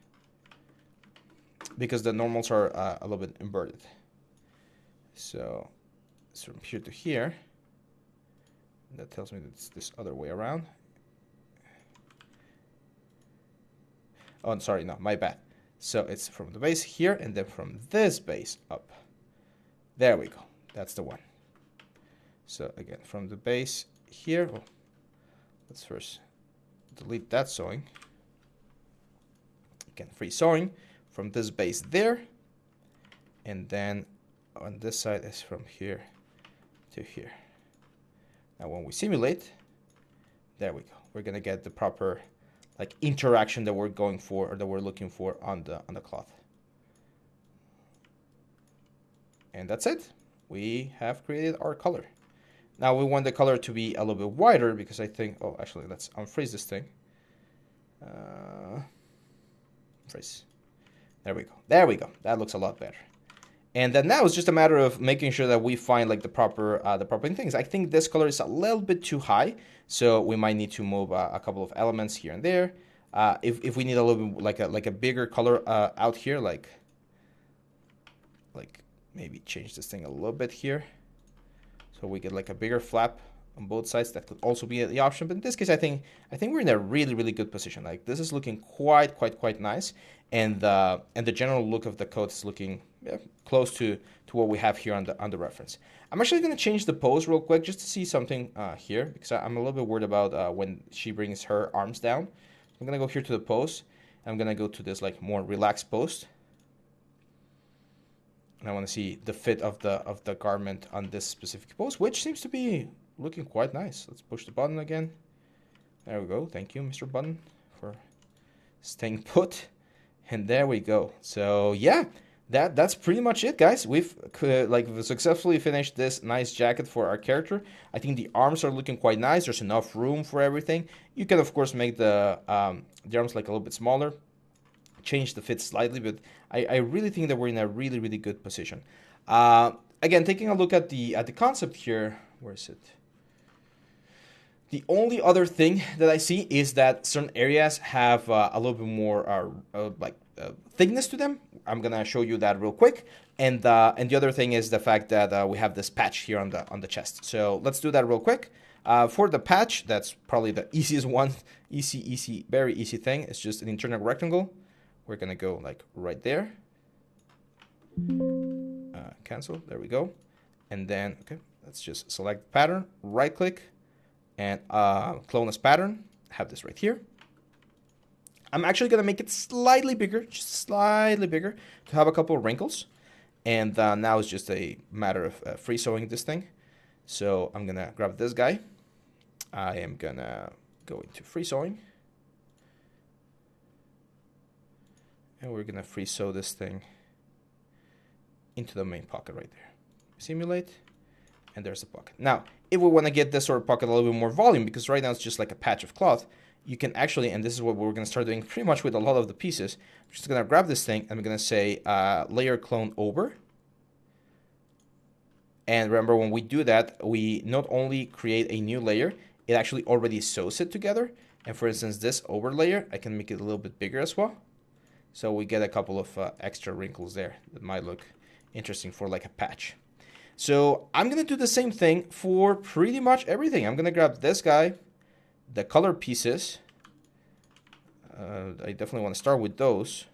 because the normals are a little bit inverted. So it's from here to here. That tells me that it's this other way around. Oh, I'm sorry, no, my bad. So it's from the base here and then from this base up. There we go. That's the one. So again, from the base here, oh, let's first delete that sewing. Again, free sewing from this base there. And then on this side is from here to here. Now when we simulate, there we go. We're gonna get the proper like interaction that we're going for or that we're looking for on the cloth. And that's it. We have created our color. Now we want the color to be a little bit wider because I think, oh, actually, let's unfreeze this thing. Freeze. There we go. There we go. That looks a lot better. And then now it's just a matter of making sure that we find like the proper things. I think this color is a little bit too high, so we might need to move a couple of elements here and there. If we need a little bit like a bigger color out here, like maybe change this thing a little bit here, so we get like a bigger flap on both sides. That could also be the option. But in this case, I think we're in a really good position. Like this is looking quite nice, and the general look of the coat is looking close to what we have here on the reference. I'm actually going to change the pose real quick just to see something here because I'm a little bit worried about when she brings her arms down. I'm going to go here to the pose. I'm going to go to this like more relaxed pose. And I want to see the fit of the garment on this specific pose, which seems to be looking quite nice. Let's push the button again. There we go. Thank you, Mr. Button, for staying put. And there we go. So yeah, that's pretty much it, guys. We've successfully finished this nice jacket for our character. I think the arms are looking quite nice. There's enough room for everything. You can of course make the arms like a little bit smaller, change the fit slightly, but I really think that we're in a really good position. Again, taking a look at the concept here. Where is it? The only other thing that I see is that certain areas have a little bit more thickness to them. I'm gonna show you that real quick. And the other thing is the fact that we have this patch here on the chest. So let's do that real quick. For the patch, that's probably the easiest one. Easy, very easy thing. It's just an internal rectangle. We're gonna go like right there. Cancel. There we go. And then okay, let's just select pattern, right click, and clone as pattern. Have this right here. I'm actually gonna make it slightly bigger, just slightly bigger, to have a couple of wrinkles. And now it's just a matter of free sewing this thing. So I'm gonna grab this guy. I am gonna go into free sewing. And we're gonna free sew this thing into the main pocket right there. Simulate, and there's the pocket. Now, if we wanna get this sort of pocket a little bit more volume, because right now it's just like a patch of cloth, you can actually, and this is what we're gonna start doing pretty much with a lot of the pieces, I'm just gonna grab this thing, and I'm gonna say layer clone over. And remember, when we do that, we not only create a new layer, it actually already sews it together. And for instance, this over layer, I can make it a little bit bigger as well. So we get a couple of extra wrinkles there that might look interesting for like a patch. So I'm going to do the same thing for pretty much everything. I'm going to grab this guy, the color pieces. I definitely want to start with those.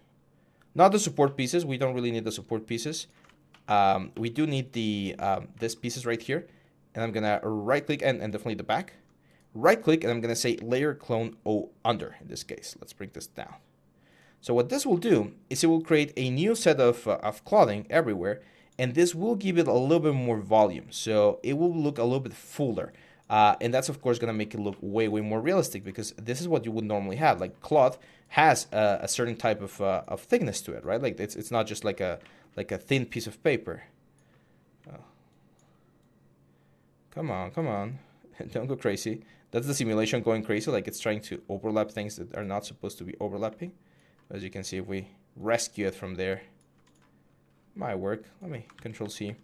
Not the support pieces. We don't really need the support pieces. We do need the this pieces right here. And I'm going to right click and definitely the back. Right click and I'm going to say layer clone O under in this case. Let's bring this down. So what this will do is it will create a new set of clothing everywhere. And this will give it a little bit more volume. So it will look a little bit fuller. And that's, of course, going to make it look way, way more realistic because this is what you would normally have. Like cloth has a certain type of thickness to it, right? Like it's not just like a thin piece of paper. Oh. Come on, come on. Don't go crazy. That's the simulation going crazy. Like it's trying to overlap things that are not supposed to be overlapping. As you can see, if we rescue it from there, might work. Let me Control C.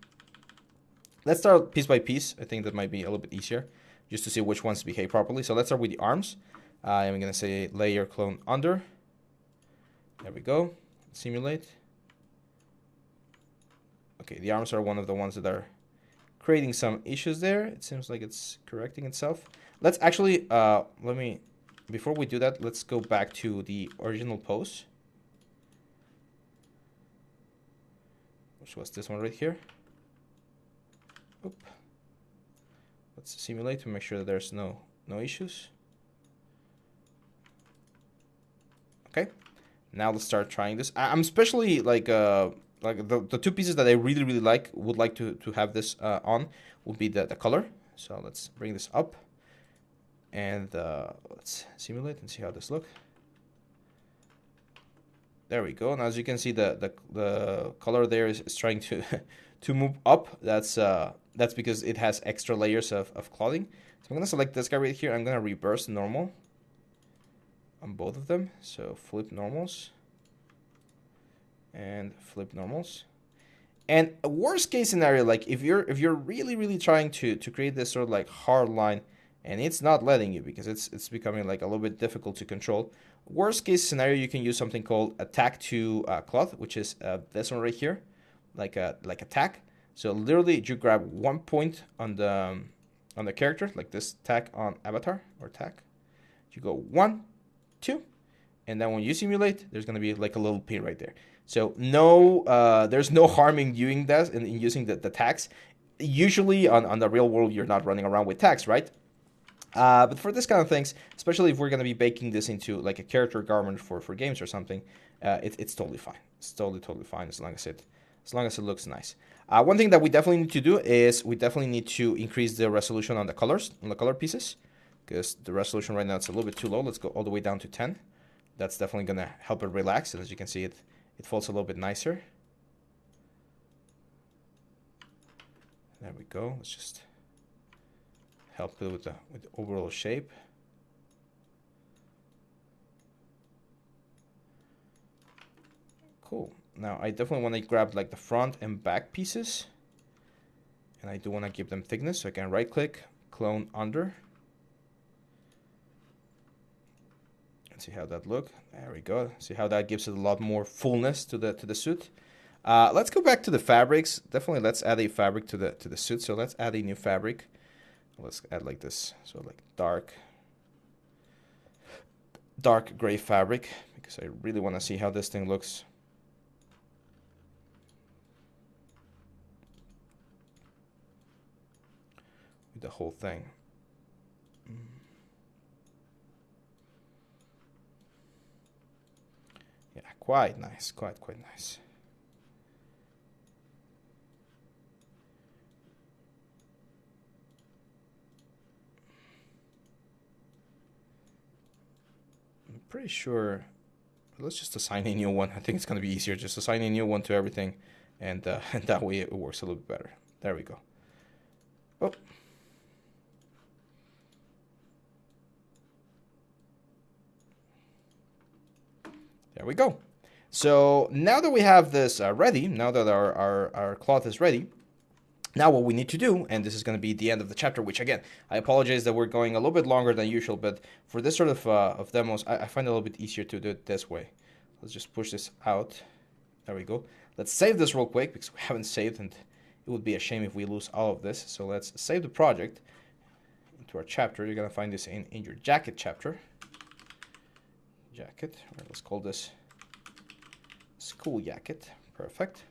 Let's start piece by piece. I think that might be a little bit easier just to see which ones behave properly. So let's start with the arms. I'm going to say layer clone under. There we go. Simulate. Okay, the arms are one of the ones that are creating some issues there. It seems like it's correcting itself. Let's actually, before we do that, let's go back to the original pose. Which was this one right here. Oop. Let's simulate to make sure that there's no issues. Okay, now let's start trying this. I'm especially like the two pieces that I really would like to have this on would be the color. So let's bring this up and let's simulate and see how this looks. There we go. And as you can see, the color there is trying to to move up. That's because it has extra layers of clothing. So I'm gonna select this guy right here. I'm gonna reverse normal on both of them. So flip normals and flip normals. And a worst case scenario, like if you're really trying to create this sort of like hard line and it's not letting you because it's becoming like a little bit difficult to control. Worst case scenario, you can use something called a tag to cloth, which is this one right here, like a tag. So literally, you grab one point on the character, like this tag on avatar or tag. You go 1, 2, and then when you simulate, there's gonna be like a little pin right there. So there's no harm in doing that in using the tags. Usually on the real world, you're not running around with tags, right? But for this kind of things, especially if we're going to be baking this into like a character garment for games or something, it's totally fine. It's totally fine as long as it looks nice. One thing that we definitely need to do is we definitely need to increase the resolution on the colors, on the color pieces, because the resolution right now it's a little bit too low. Let's go all the way down to 10. That's definitely going to help it relax, and as you can see, it falls a little bit nicer. There we go. Let's just help it with the overall shape. Cool. Now I definitely want to grab like the front and back pieces, and I do want to give them thickness. So I can right click, clone under, and see how that look. There we go. See how that gives it a lot more fullness to the suit. Let's go back to the fabrics. Definitely, let's add a fabric to the suit. So let's add a new fabric. Let's add like this, so like dark gray fabric, because I really want to see how this thing looks. With the whole thing. Yeah, quite nice, quite nice. Pretty sure. Let's just assign a new one. I think it's going to be easier. Just assign a new one to everything, and that way it works a little bit better. There we go. Oh. There we go. So now that we have this ready, now that our cloth is ready, now what we need to do, and this is going to be the end of the chapter, which again, I apologize that we're going a little bit longer than usual, but for this sort of demos, I find it a little bit easier to do it this way. Let's just push this out. There we go. Let's save this real quick because we haven't saved, and it would be a shame if we lose all of this. So let's save the project into our chapter. You're going to find this in your jacket chapter. Jacket. Right, let's call this school jacket. Perfect.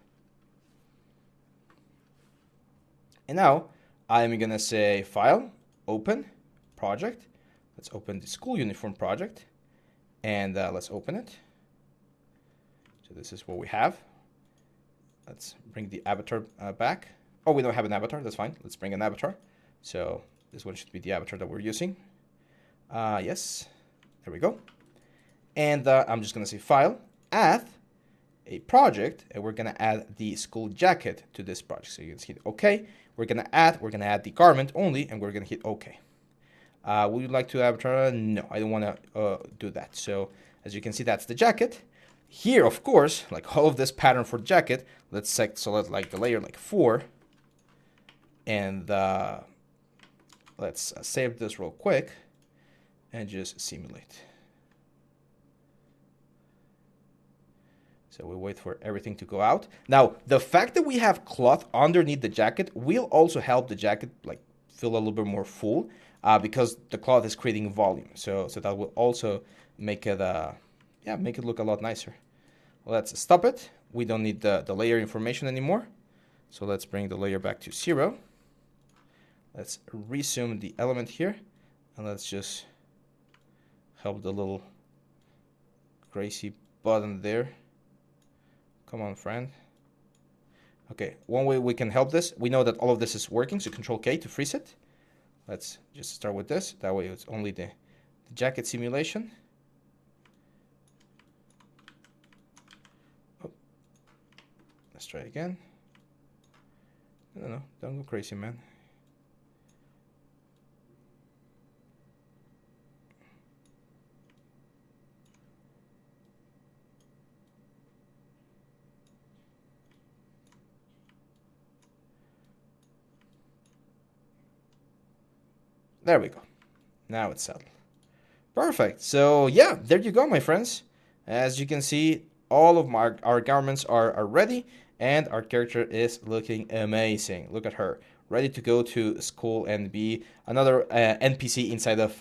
And now I'm going to say File, Open, Project. Let's open the school uniform project. And let's open it. So this is what we have. Let's bring the avatar back. Oh, we don't have an avatar. That's fine. Let's bring an avatar. So this one should be the avatar that we're using. Yes. There we go. And I'm just going to say File, Add a Project, and we're going to add the school jacket to this project. So you can hit OK. We're going to add the garment only, and we're going to hit OK. Would you like to avatar? No, I don't want to do that. So as you can see, that's the jacket. Here, of course, like all of this pattern for jacket, let's select like the layer like 4. And let's save this real quick and just simulate. So we wait for everything to go out. Now, the fact that we have cloth underneath the jacket will also help the jacket like feel a little bit more full because the cloth is creating volume. So that will also make it make it look a lot nicer. Let's stop it. We don't need the layer information anymore. So let's bring the layer back to 0. Let's resume the element here, and let's just help the little crazy button there. Come on, friend. Okay, one way we can help this, we know that all of this is working, so Control K to freeze it. Let's just start with this. That way it's only the jacket simulation. Oh. Let's try again. No, don't go crazy, man. There we go. Now it's settled. Perfect. So yeah, there you go, my friends. As you can see, all of our garments are ready, and our character is looking amazing. Look at her, ready to go to school and be another NPC inside of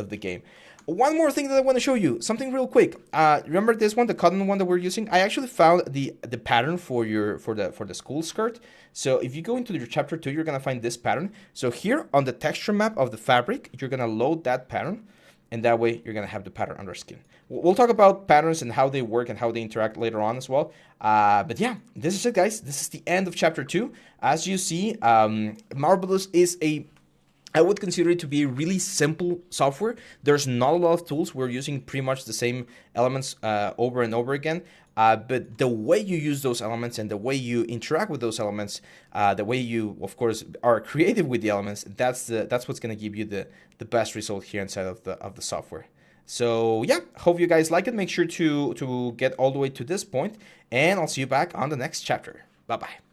the game. One more thing that I want to show you, something real quick. Remember this one, the cotton one that we're using? I actually found the pattern for the school skirt. So if you go into your chapter 2, you're gonna find this pattern. So here on the texture map of the fabric, you're gonna load that pattern, and that way you're gonna have the pattern under skin. We'll talk about patterns and how they work and how they interact later on as well. But yeah, this is it, guys. This is the end of chapter 2. As you see, Marvelous is I would consider it to be really simple software. There's not a lot of tools. We're using pretty much the same elements over and over again. But the way you use those elements and the way you interact with those elements, the way you, of course, are creative with the elements, that's what's going to give you the best result here inside of the software. So yeah, hope you guys like it. Make sure to get all the way to this point, and I'll see you back on the next chapter. Bye-bye.